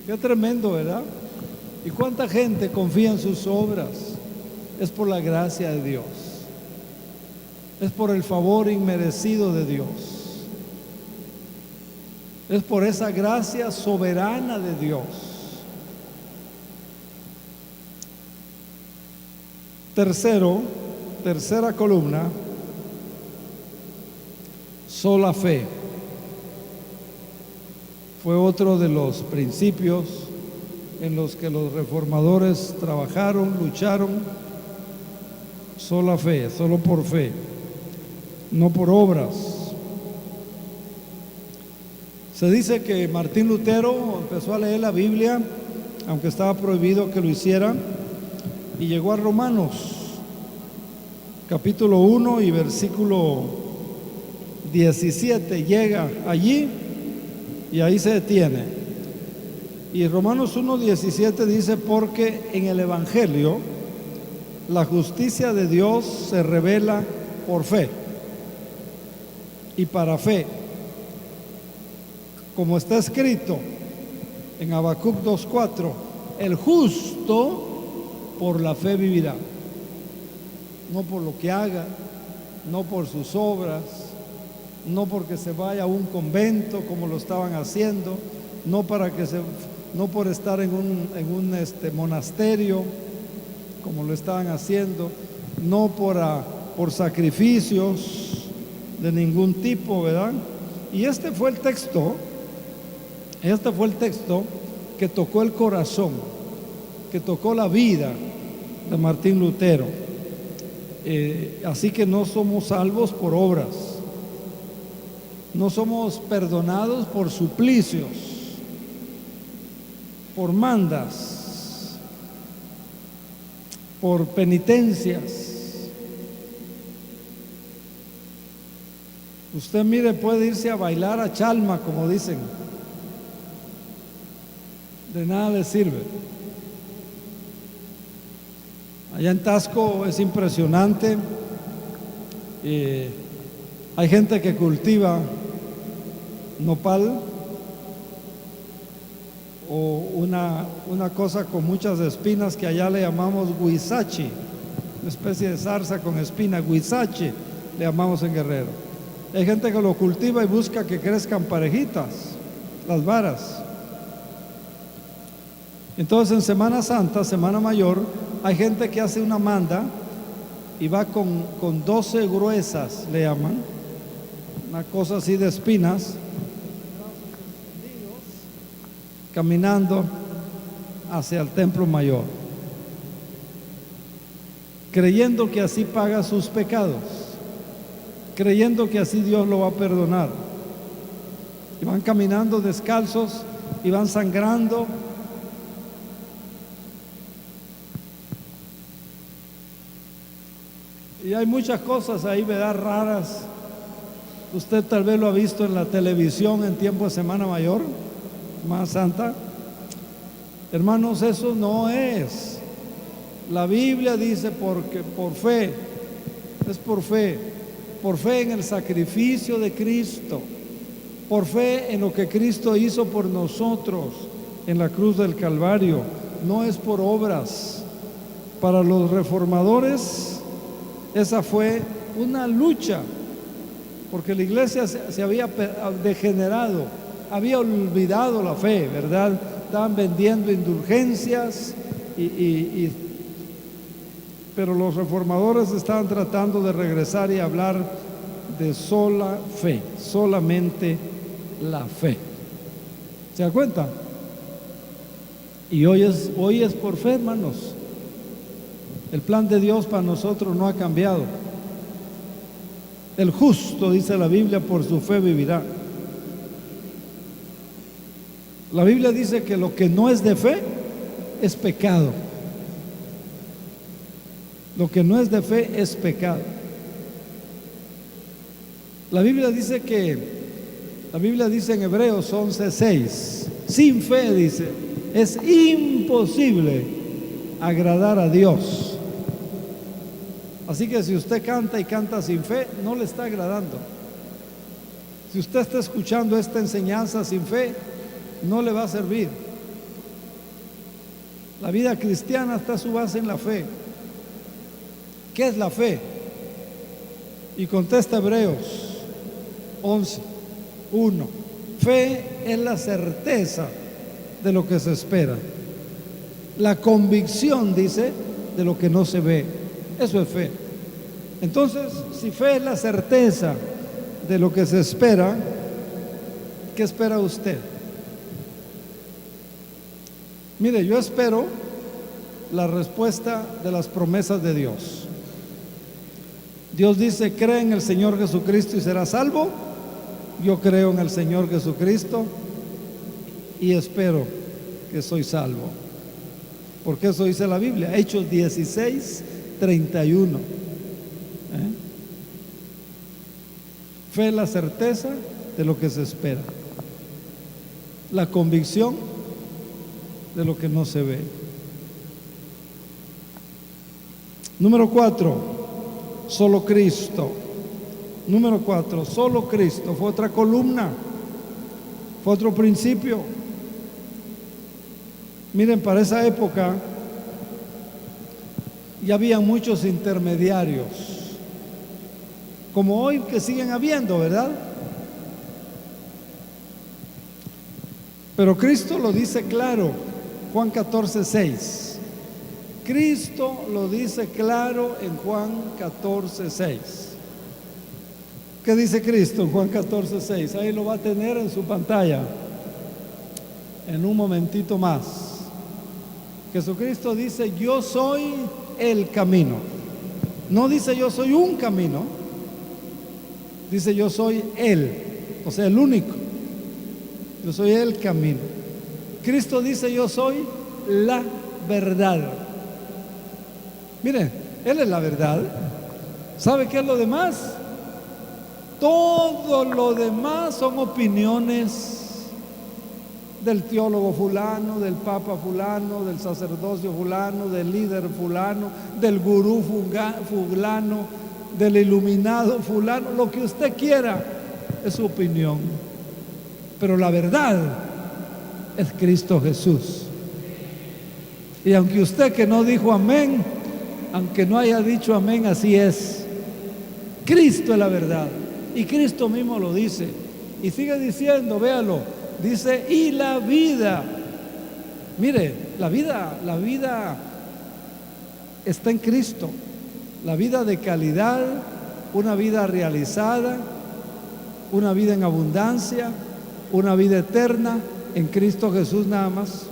Qué tremendo, ¿verdad? ¿Y cuánta gente confía en sus obras? Es por la gracia de Dios. Es por el favor inmerecido de Dios. Es por esa gracia soberana de Dios. Tercera columna, sola fe. Fue otro de los principios en los que los reformadores trabajaron, lucharon. Sola fe, solo por fe, no por obras. Se dice que Martín Lutero empezó a leer la Biblia, aunque estaba prohibido que lo hiciera, y llegó a Romanos, capítulo 1 y versículo 17. Llega allí y ahí se detiene. Y Romanos 1:17 dice, porque en el Evangelio la justicia de Dios se revela por fe y para fe, como está escrito en Habacuc 2:4, el justo por la fe vivirá. No por lo que haga, no por sus obras, no porque se vaya a un convento como lo estaban haciendo, no por estar en un monasterio como lo estaban haciendo, no por sacrificios de ningún tipo, ¿verdad? Y este fue el texto que tocó el corazón, que tocó la vida de Martín Lutero. Así que no somos salvos por obras, no somos perdonados por suplicios, por mandas, por penitencias. Usted, mire, puede irse a bailar a Chalma, como dicen, de nada le sirve. Allá en Tasco es impresionante. Hay gente que cultiva nopal o una cosa con muchas espinas que allá le llamamos huizache, una especie de zarza con espina, huizache le llamamos en Guerrero. Hay gente que lo cultiva y busca que crezcan parejitas, las varas. Entonces en Semana Santa, Semana Mayor, hay gente que hace una manda y va con 12 gruesas, le llaman, una cosa así de espinas, caminando hacia el templo mayor, creyendo que así paga sus pecados, creyendo que así Dios lo va a perdonar. Y van caminando descalzos y van sangrando. Y hay muchas cosas ahí, ¿verdad?, raras. Usted tal vez lo ha visto en la televisión en tiempo de Semana Mayor, Semana Santa. Hermanos, eso no es. La Biblia dice porque por fe, es por fe en el sacrificio de Cristo, por fe en lo que Cristo hizo por nosotros en la cruz del Calvario, no es por obras. Para los reformadores, esa fue una lucha, porque la iglesia se había degenerado, había olvidado la fe, ¿verdad? Estaban vendiendo indulgencias, pero los reformadores estaban tratando de regresar y hablar de sola fe, solamente la fe. ¿Se da cuenta? Y hoy es por fe, hermanos. El plan de Dios para nosotros no ha cambiado. El justo, dice la Biblia, por su fe vivirá. La Biblia dice que lo que no es de fe es pecado. Lo que no es de fe es pecado. La Biblia dice en Hebreos 11:6, sin fe, dice, es imposible agradar a Dios. Así que si usted canta y canta sin fe, no le está agradando. Si usted está escuchando esta enseñanza sin fe, no le va a servir. La vida cristiana está a su base en la fe. ¿Qué es la fe? Y contesta Hebreos 11:1. Fe es la certeza de lo que se espera, la convicción, dice, de lo que no se ve. Eso es fe. Entonces, si fe es la certeza de lo que se espera, ¿qué espera usted? Mire, yo espero la respuesta de las promesas de Dios. Dios dice: cree en el Señor Jesucristo y serás salvo. Yo creo en el Señor Jesucristo y espero que soy salvo, porque eso dice la Biblia, Hechos 16:31. Fe es la certeza de lo que se espera, la convicción de lo que no se ve. Número 4, solo Cristo. Número 4, solo Cristo. Fue otra columna, fue otro principio. Miren, para esa época ya había muchos intermediarios, como hoy que siguen habiendo, ¿verdad? Pero Cristo lo dice claro, Juan 14:6. Cristo lo dice claro en Juan 14:6. ¿Qué dice Cristo en Juan 14:6? Ahí lo va a tener en su pantalla en un momentito más. Jesucristo dice: yo soy el camino. No dice yo soy un camino, dice yo soy Él, o sea, el único. Yo soy el camino. Cristo dice: yo soy la verdad. Miren, Él es la verdad. ¿Sabe qué es lo demás? Todo lo demás son opiniones del teólogo fulano, del papa fulano, del sacerdocio fulano, del líder fulano, del gurú fulano, del iluminado fulano. Lo que usted quiera es su opinión, pero la verdad es Cristo Jesús. Y aunque usted que no dijo amén, aunque no haya dicho amén, así es. Cristo es la verdad. Y Cristo mismo lo dice. Y sigue diciendo, véalo, dice, y la vida. Mire, la vida está en Cristo. La vida de calidad, una vida realizada, una vida en abundancia, una vida eterna en Cristo Jesús nada más.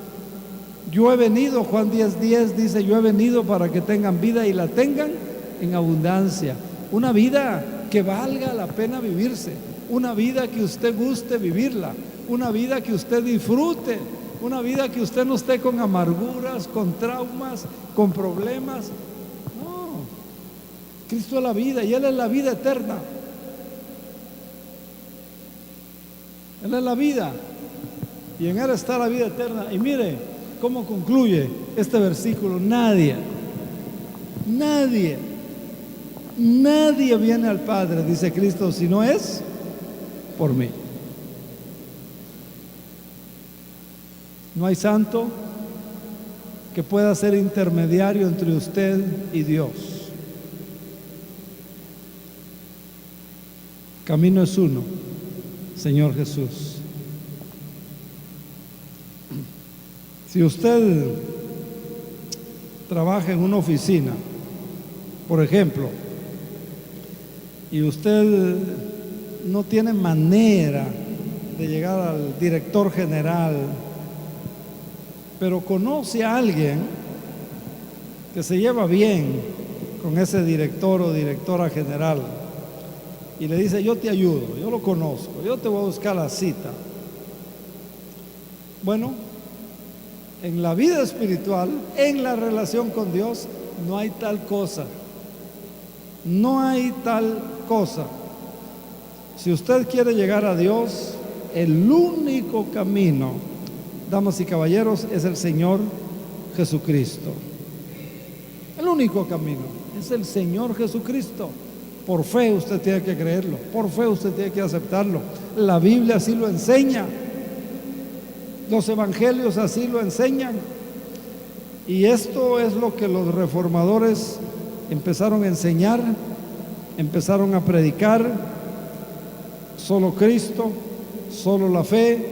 Yo he venido, Juan 10:10 dice, yo he venido para que tengan vida y la tengan en abundancia. Una vida que valga la pena vivirse, una vida que usted guste vivirla, una vida que usted disfrute, una vida que usted no esté con amarguras, con traumas, con problemas. No, Cristo es la vida y Él es la vida eterna. Él es la vida y en Él está la vida eterna. Y mire cómo concluye este versículo: nadie viene al Padre, dice Cristo, si no es por mí. No hay santo que pueda ser intermediario entre usted y Dios. Camino es uno, Señor Jesús. Si usted trabaja en una oficina, por ejemplo, y usted no tiene manera de llegar al director general, pero conoce a alguien que se lleva bien con ese director o directora general y le dice, yo te ayudo, yo lo conozco, yo te voy a buscar la cita. Bueno, en la vida espiritual, en la relación con Dios, no hay tal cosa. No hay tal cosa. Si usted quiere llegar a Dios, el único camino, damas y caballeros, es el Señor Jesucristo. El único camino es el Señor Jesucristo. Por fe usted tiene que creerlo, por fe usted tiene que aceptarlo. La Biblia así lo enseña. Los evangelios así lo enseñan. Y esto es lo que los reformadores empezaron a enseñar, empezaron a predicar: solo Cristo, solo la fe,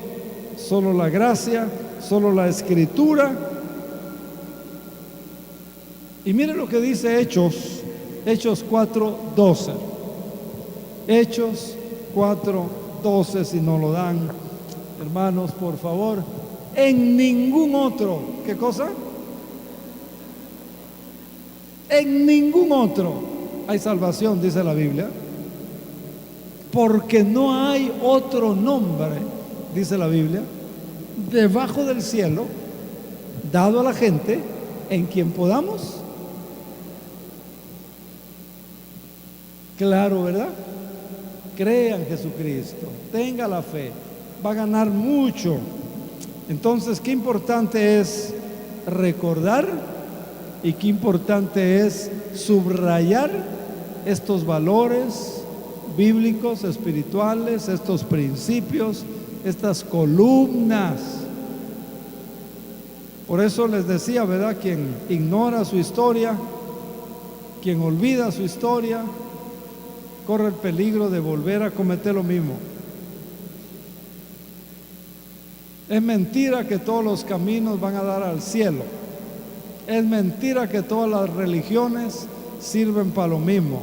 solo la gracia, solo la escritura. Y mire lo que dice Hechos 4:12. Hechos 4:12, si no lo dan, hermanos, por favor. En ningún otro, ¿qué cosa? En ningún otro hay salvación, dice la Biblia, porque no hay otro nombre, dice la Biblia, debajo del cielo, dado a la gente, en quien podamos. Claro, ¿verdad? Crea en Jesucristo, tenga la fe, va a ganar mucho. Entonces, qué importante es recordar y qué importante es subrayar estos valores bíblicos, espirituales, estos principios, estas columnas. Por eso les decía, ¿verdad? Quien ignora su historia, quien olvida su historia, corre el peligro de volver a cometer lo mismo. Es mentira que todos los caminos van a dar al cielo. Es mentira que todas las religiones sirven para lo mismo.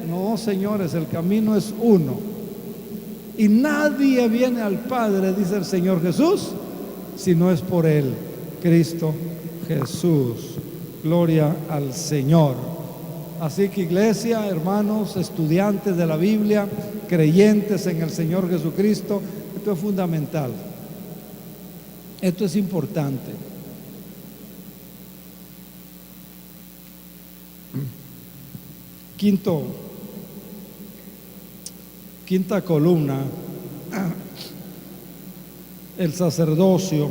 No, señores, el camino es uno. Y nadie viene al Padre, dice el Señor Jesús, si no es por Él, Cristo Jesús. Gloria al Señor. Así que, iglesia, hermanos, estudiantes de la Biblia, creyentes en el Señor Jesucristo, esto es fundamental. Esto es importante. Quinta columna, el sacerdocio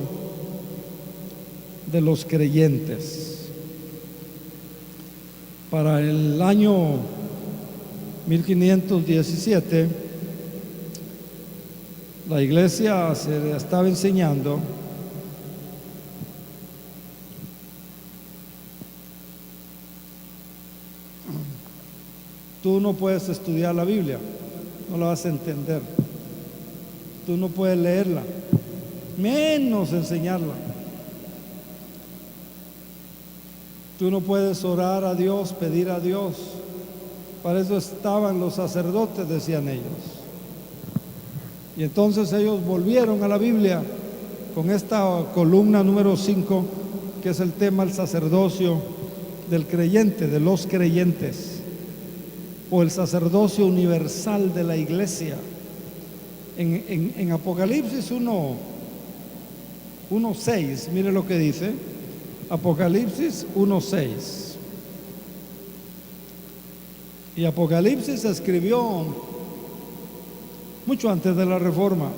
de los creyentes. Para el año 1517, la iglesia se estaba enseñando tú no puedes estudiar la Biblia, no la vas a entender. Tú no puedes leerla, menos enseñarla. Tú no puedes orar a Dios, pedir a Dios. Para eso estaban los sacerdotes, decían ellos. Y entonces ellos volvieron a la Biblia con esta columna número 5, que es el tema del sacerdocio del creyente, de los creyentes, o el sacerdocio universal de la iglesia. En Apocalipsis 1:6, mire lo que dice. Apocalipsis 1:6. Y Apocalipsis se escribió mucho antes de la Reforma.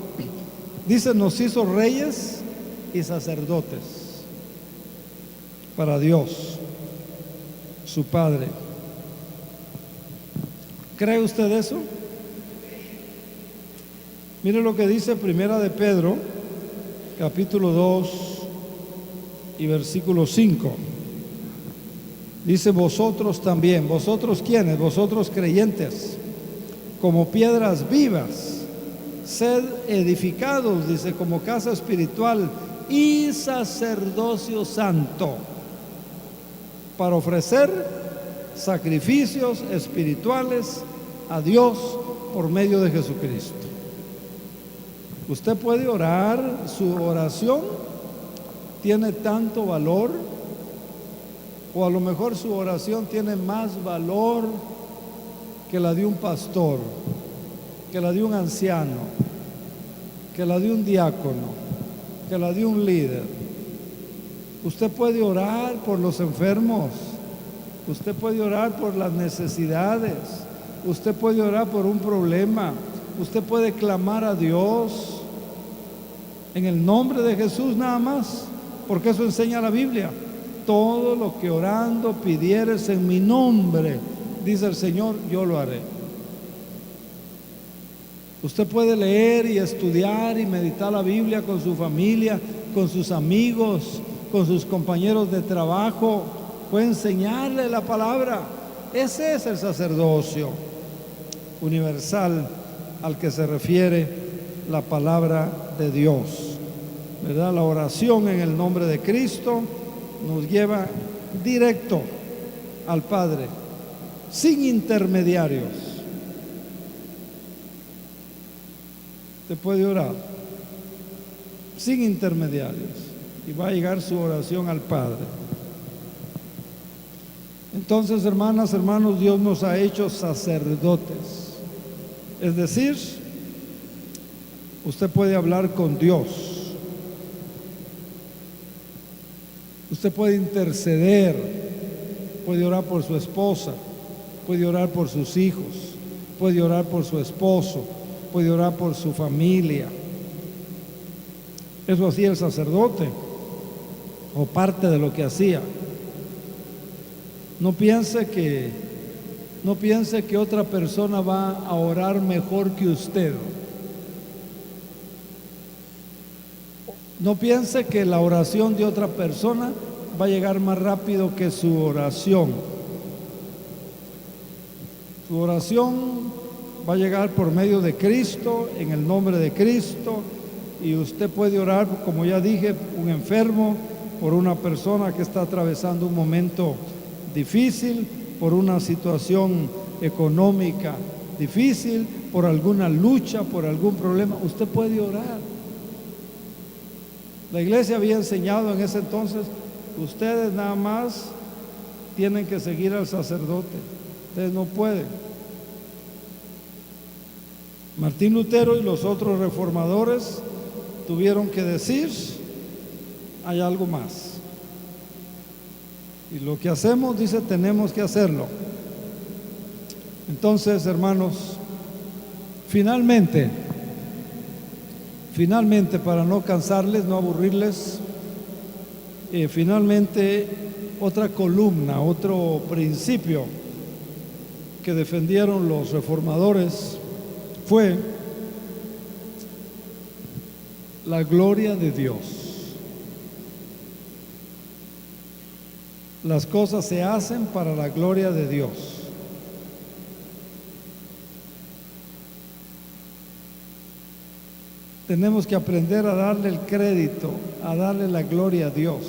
Dice: nos hizo reyes y sacerdotes para Dios, su Padre. ¿Cree usted eso? Mire lo que dice Primera de Pedro, capítulo 2 y versículo 5. Dice: vosotros también. ¿Vosotros quiénes? Vosotros creyentes, como piedras vivas, sed edificados, dice, como casa espiritual y sacerdocio santo, para ofrecer sacrificios espirituales a Dios por medio de Jesucristo. Usted puede orar, su oración tiene tanto valor, o a lo mejor su oración tiene más valor que la de un pastor, que la de un anciano, que la de un diácono, que la de un líder. Usted puede orar por los enfermos, usted puede orar por las necesidades, usted puede orar por un problema, usted puede clamar a Dios en el nombre de Jesús nada más, porque eso enseña la Biblia. Todo lo que orando pidieres en mi nombre, dice el Señor, yo lo haré. Usted puede leer y estudiar y meditar la Biblia con su familia, con sus amigos, con sus compañeros de trabajo. Puede enseñarle la palabra. Ese es el sacerdocio universal al que se refiere la palabra de Dios, ¿verdad? La oración en el nombre de Cristo nos lleva directo al Padre, sin intermediarios. Usted puede orar sin intermediarios y va a llegar su oración al Padre. Entonces, hermanas, hermanos, Dios nos ha hecho sacerdotes. Es decir, usted puede hablar con Dios. Usted puede interceder, puede orar por su esposa, puede orar por sus hijos, puede orar por su esposo, puede orar por su familia. Eso hacía el sacerdote, o parte de lo que hacía. No piense que otra persona va a orar mejor que usted. No piense que la oración de otra persona va a llegar más rápido que su oración. Su oración va a llegar por medio de Cristo, en el nombre de Cristo, y usted puede orar, como ya dije, un enfermo, por una persona que está atravesando un momento difícil, por una situación económica difícil, por alguna lucha, por algún problema. Usted puede orar. La iglesia había enseñado en ese entonces: ustedes nada más tienen que seguir al sacerdote, ustedes no pueden. Martín Lutero y los otros reformadores tuvieron que decir: hay algo más. Y lo que hacemos, dice, tenemos que hacerlo. Entonces, hermanos, finalmente, para no cansarles, no aburrirles, finalmente otra columna, otro principio que defendieron los reformadores fue la gloria de Dios. Las cosas se hacen para la gloria de Dios. tenemos que aprender a darle el crédito, a darle la gloria a Dios.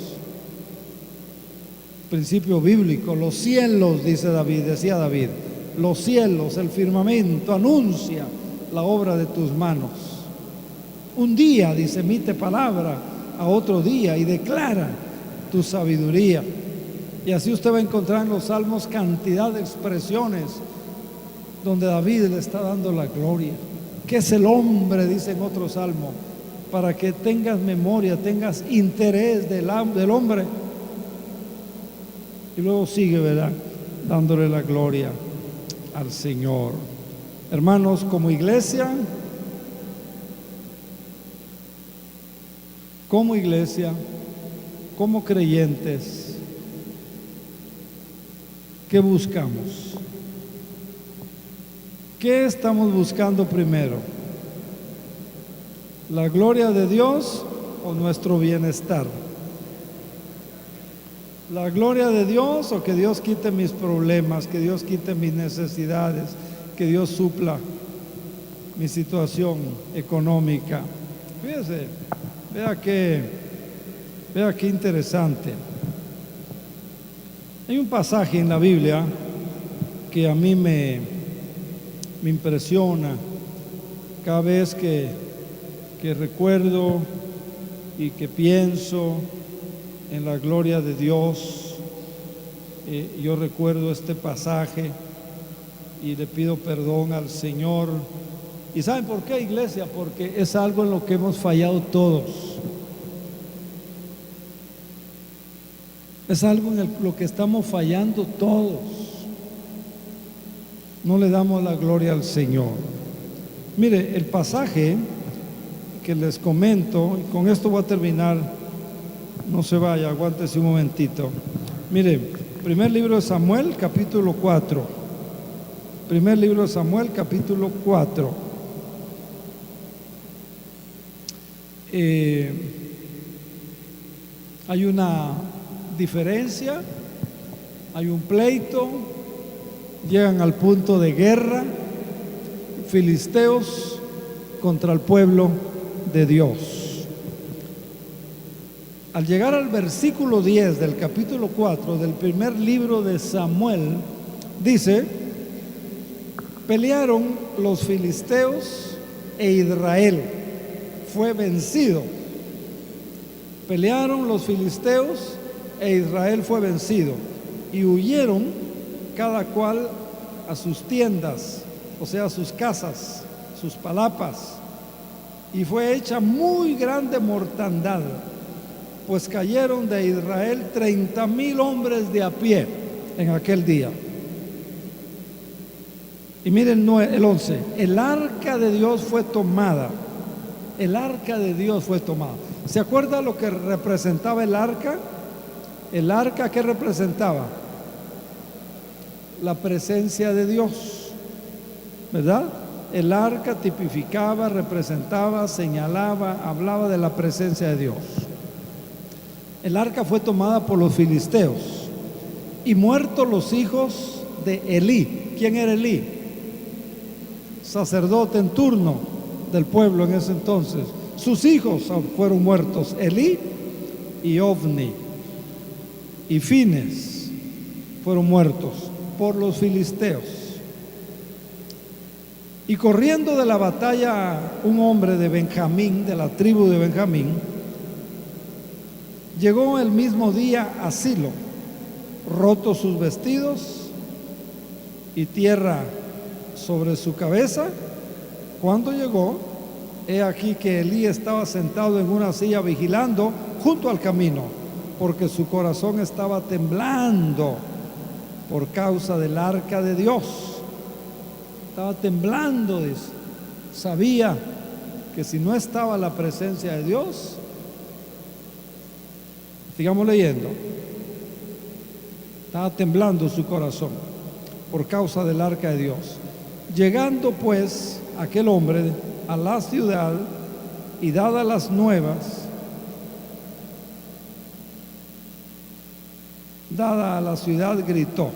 Principio bíblico, los cielos, dice David, decía David, los cielos, el firmamento anuncia la obra de tus manos. Un día, dice, emite palabra a otro día y declara tu sabiduría. Y así usted va a encontrar en los salmos cantidad de expresiones donde David le está dando la gloria. ¿Qué es el hombre?, dice en otro salmo, para que tengas memoria, tengas interés del hombre. Y luego sigue, ¿verdad?, dándole la gloria al Señor. Hermanos, como iglesia, como creyentes, ¿qué buscamos? ¿Qué estamos buscando primero? ¿La gloria de Dios o nuestro bienestar? ¿La gloria de Dios o que Dios quite mis problemas, que Dios quite mis necesidades, que Dios supla mi situación económica? Fíjese, vea qué interesante. Hay un pasaje en la Biblia que a mí me impresiona cada vez que recuerdo y que pienso en la gloria de Dios. Yo recuerdo este pasaje y le pido perdón al Señor. ¿Y saben por qué, iglesia? Porque es algo en lo que hemos fallado todos. Es algo en lo que estamos fallando todos. No le damos la gloria al Señor. Mire, el pasaje que les comento, y con esto voy a terminar, no se vaya, aguántese un momentito. Mire, primer libro de Samuel, capítulo 4. Primer libro de Samuel, capítulo 4. Hay una diferencia, hay un pleito, llegan al punto de guerra, filisteos contra el pueblo de Dios. Al llegar al versículo 10 del capítulo 4 del primer libro de Samuel, dice: pelearon los filisteos e Israel fue vencido. Pelearon los filisteos e Israel fue vencido, y huyeron cada cual a sus tiendas, o sea, a sus casas, sus palapas, y fue hecha muy grande mortandad, pues cayeron de Israel 30,000 hombres de a pie en aquel día. Y miren el 11, el arca de Dios fue tomada. El arca de Dios fue tomada. ¿Se acuerda lo que representaba el arca? El arca, ¿qué representaba? La presencia de Dios, ¿verdad? El arca tipificaba, representaba, señalaba, hablaba de la presencia de Dios. El arca fue tomada por los filisteos y muertos los hijos de Elí. ¿Quién era Elí? Sacerdote en turno del pueblo en ese entonces. Sus hijos fueron muertos, Elí y Ofni, y Fines fueron muertos por los filisteos. Y corriendo de la batalla un hombre de Benjamín, de la tribu de Benjamín, llegó el mismo día a Silo, rotos sus vestidos y tierra sobre su cabeza. Cuando llegó, he aquí que Elí estaba sentado en una silla vigilando junto al camino, porque su corazón estaba temblando por causa del arca de Dios. Estaba temblando, dice. Sabía que si no estaba la presencia de Dios, sigamos leyendo, estaba temblando su corazón por causa del arca de Dios. Llegando pues aquel hombre a la ciudad y dadas las nuevas, dada a la ciudad, gritó.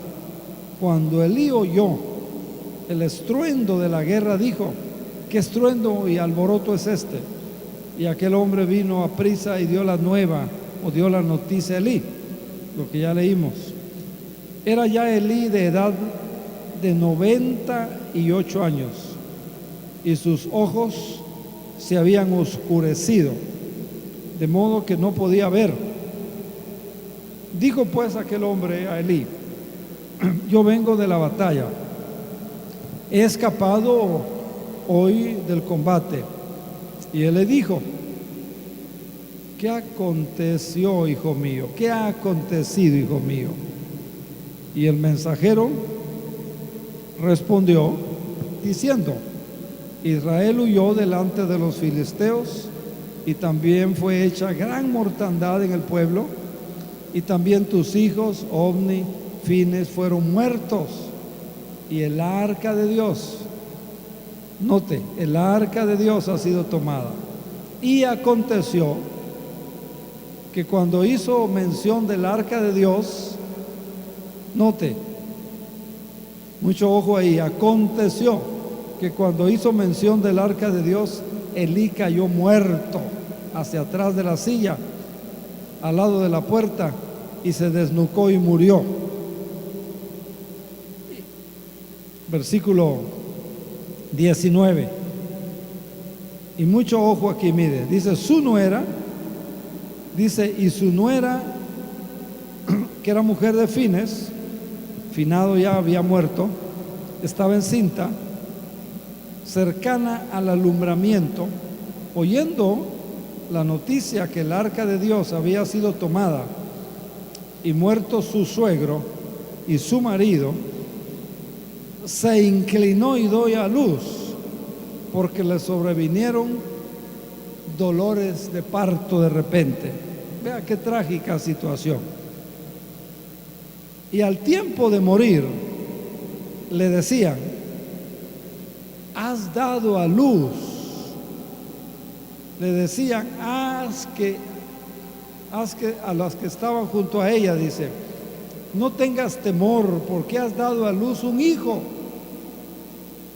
Cuando Elí oyó el estruendo de la guerra, dijo: ¿qué estruendo y alboroto es este? Y aquel hombre vino a prisa y dio la nueva, o dio la noticia a Elí, lo que ya leímos. Era ya Elí de edad de 98 años, y sus ojos se habían oscurecido, de modo que no podía ver. Dijo pues aquel hombre a Elí: yo vengo de la batalla, he escapado hoy del combate. Y él le dijo: ¿qué aconteció, hijo mío? ¿Qué ha acontecido, hijo mío? Y el mensajero respondió diciendo: Israel huyó delante de los filisteos, y también fue hecha gran mortandad en el pueblo, y también tus hijos, Ofni, Fines, fueron muertos, y el arca de Dios, note, el arca de Dios ha sido tomada. Y aconteció que cuando hizo mención del arca de Dios, note, mucho ojo ahí, aconteció que cuando hizo mención del arca de Dios, Elí cayó muerto hacia atrás de la silla, al lado de la puerta, y se desnucó y murió. Versículo 19. Y mucho ojo aquí, mire, dice su nuera, dice, y su nuera, que era mujer de Fines, finado ya, había muerto, estaba encinta, cercana al alumbramiento, oyendo la noticia que el arca de Dios había sido tomada y muerto su suegro y su marido, se inclinó y dio a luz, porque le sobrevinieron dolores de parto de repente. Vea qué trágica situación. Y al tiempo de morir le decían: has dado a luz. Le decían, haz que a las que estaban junto a ella, dice, no tengas temor, porque has dado a luz un hijo.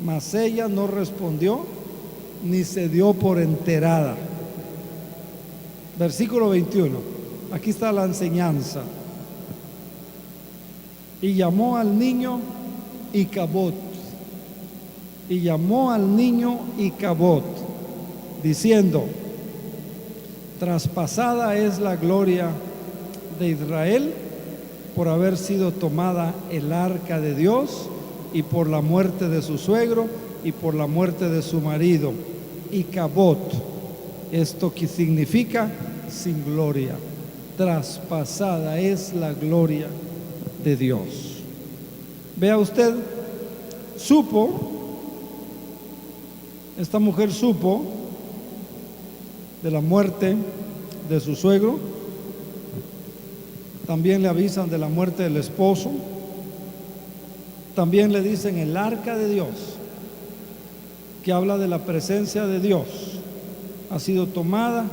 Mas ella no respondió ni se dio por enterada. Versículo 21. Aquí está la enseñanza. Y llamó al niño Icabod. Y llamó al niño Icabod, diciendo: traspasada es la gloria de Israel por haber sido tomada el arca de Dios, y por la muerte de su suegro y por la muerte de su marido. Icabod, esto que significa sin gloria. Traspasada es la gloria de Dios. Vea usted, esta mujer supo de la muerte de su suegro. También le avisan de la muerte del esposo. También le dicen el arca de Dios, que habla de la presencia de Dios, ha sido tomada.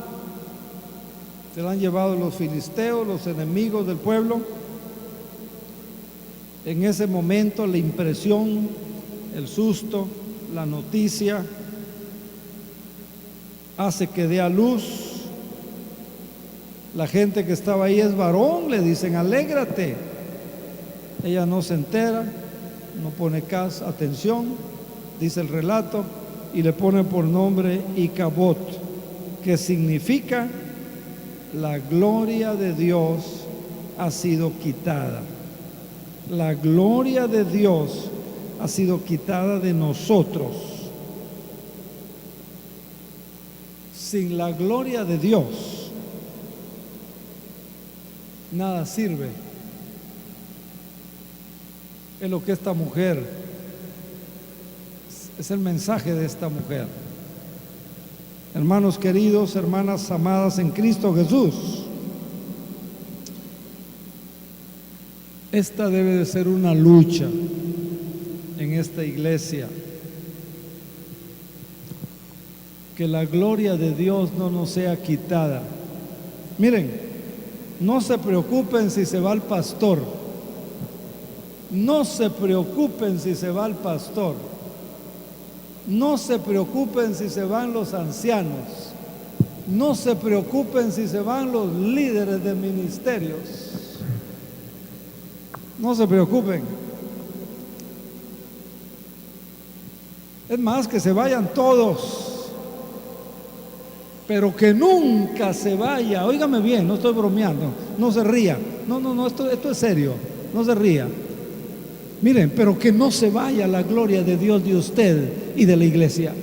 Se la han llevado los filisteos, los enemigos del pueblo. En ese momento la impresión, el susto, la noticia hace que dé a luz. La gente que estaba ahí es varón, le dicen alégrate. Ella no se entera, no pone atención, dice el relato, y le pone por nombre Icabod, que significa la gloria de Dios ha sido quitada. La gloria de Dios ha sido quitada de nosotros. Sin la gloria de Dios, nada sirve. Es lo que esta mujer, es el mensaje de esta mujer. Hermanos queridos, hermanas amadas en Cristo Jesús, esta debe de ser una lucha en esta iglesia. Que la gloria de Dios no nos sea quitada. Miren, no se preocupen si se va el pastor. No se preocupen si se va el pastor. No se preocupen si se van los ancianos. No se preocupen si se van los líderes de ministerios. No se preocupen. Es más, que se vayan todos, pero que nunca se vaya. Óigame bien, no estoy bromeando, no se ría. No, esto es serio, no se ría. Miren, pero que no se vaya la gloria de Dios de usted y de la iglesia.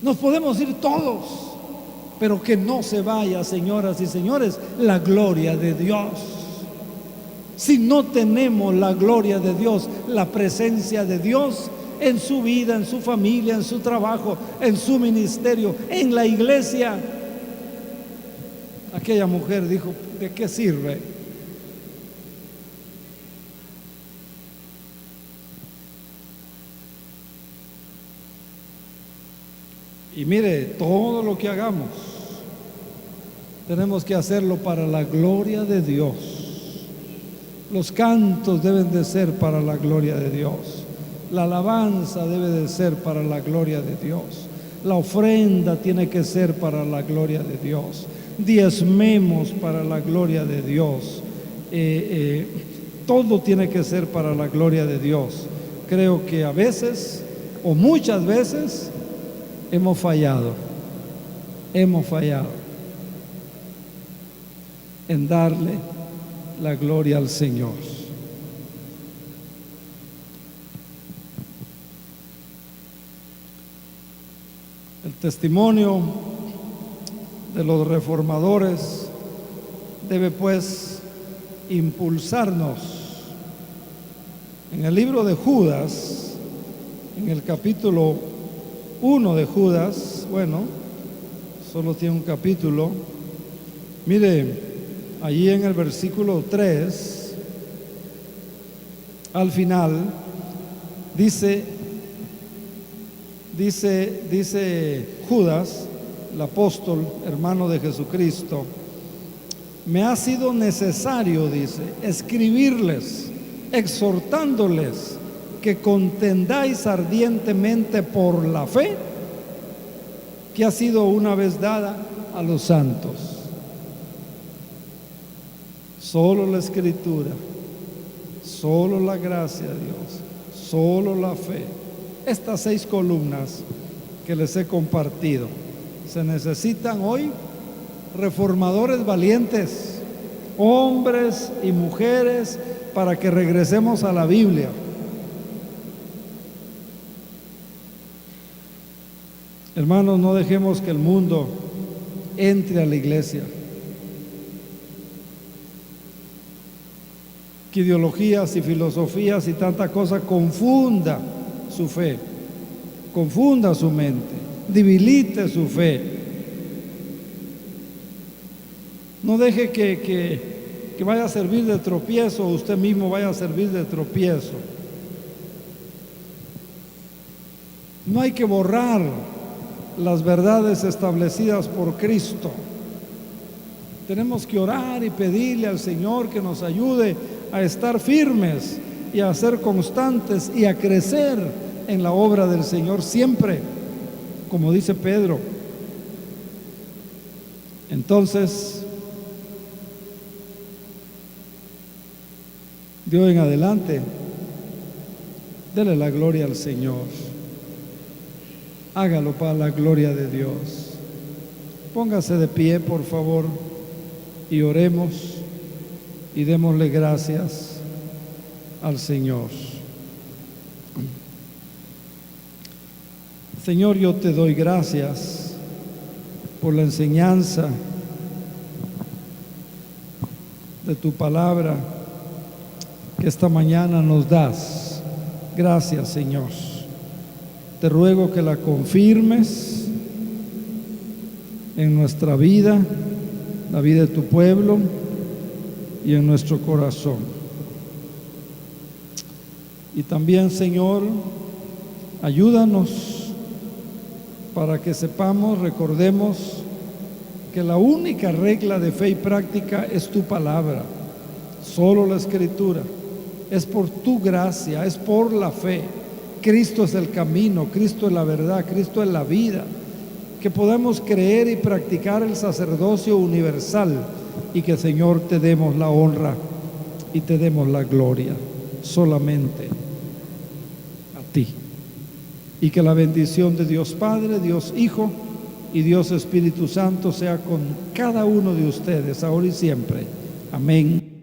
Nos podemos ir todos, pero que no se vaya, señoras y señores, la gloria de Dios. Si no tenemos la gloria de Dios, la presencia de Dios en su vida, en su familia, en su trabajo, en su ministerio, en la iglesia, aquella mujer dijo, ¿de qué sirve? Y mire, todo lo que hagamos, tenemos que hacerlo para la gloria de Dios. Los cantos deben de ser para la gloria de Dios. La alabanza debe de ser para la gloria de Dios. La ofrenda tiene que ser para la gloria de Dios. Diezmemos para la gloria de Dios. Todo tiene que ser para la gloria de Dios. Creo que a veces, o muchas veces, hemos fallado en darle la gloria al Señor. El testimonio de los reformadores debe pues impulsarnos. En el libro de Judas, en el capítulo 1 de Judas, bueno, solo tiene un capítulo. Mire, allí en el versículo 3, al final, dice Judas, el apóstol, hermano de Jesucristo, me ha sido necesario, dice, escribirles, exhortándoles que contendáis ardientemente por la fe que ha sido una vez dada a los santos. Solo la Escritura, solo la gracia de Dios, solo la fe. Estas 6 columnas que les he compartido. Se necesitan hoy reformadores valientes, hombres y mujeres, para que regresemos a la Biblia. Hermanos, no dejemos que el mundo entre a la iglesia. Que ideologías y filosofías y tanta cosa confunda su fe, confunda su mente, debilite su fe. No deje que vaya a servir de tropiezo, usted mismo vaya a servir de tropiezo. No hay que borrar las verdades establecidas por Cristo. Tenemos que orar y pedirle al Señor que nos ayude a estar firmes y a ser constantes y a crecer en la obra del Señor siempre, como dice Pedro. Entonces, de hoy en adelante, dele la gloria al Señor. Hágalo para la gloria de Dios. Póngase de pie, por favor, y oremos y démosle gracias al Señor. Señor, yo te doy gracias por la enseñanza de tu palabra que esta mañana nos das. Gracias, Señor. Te ruego que la confirmes en nuestra vida, la vida de tu pueblo y en nuestro corazón. Y también, Señor, ayúdanos para que sepamos, recordemos que la única regla de fe y práctica es tu palabra, solo la Escritura. Es por tu gracia, es por la fe. Cristo es el camino, Cristo es la verdad, Cristo es la vida. que podamos creer y practicar el sacerdocio universal y que, Señor, te demos la honra y te demos la gloria solamente a ti. Y que la bendición de Dios Padre, Dios Hijo y Dios Espíritu Santo sea con cada uno de ustedes, ahora y siempre. Amén.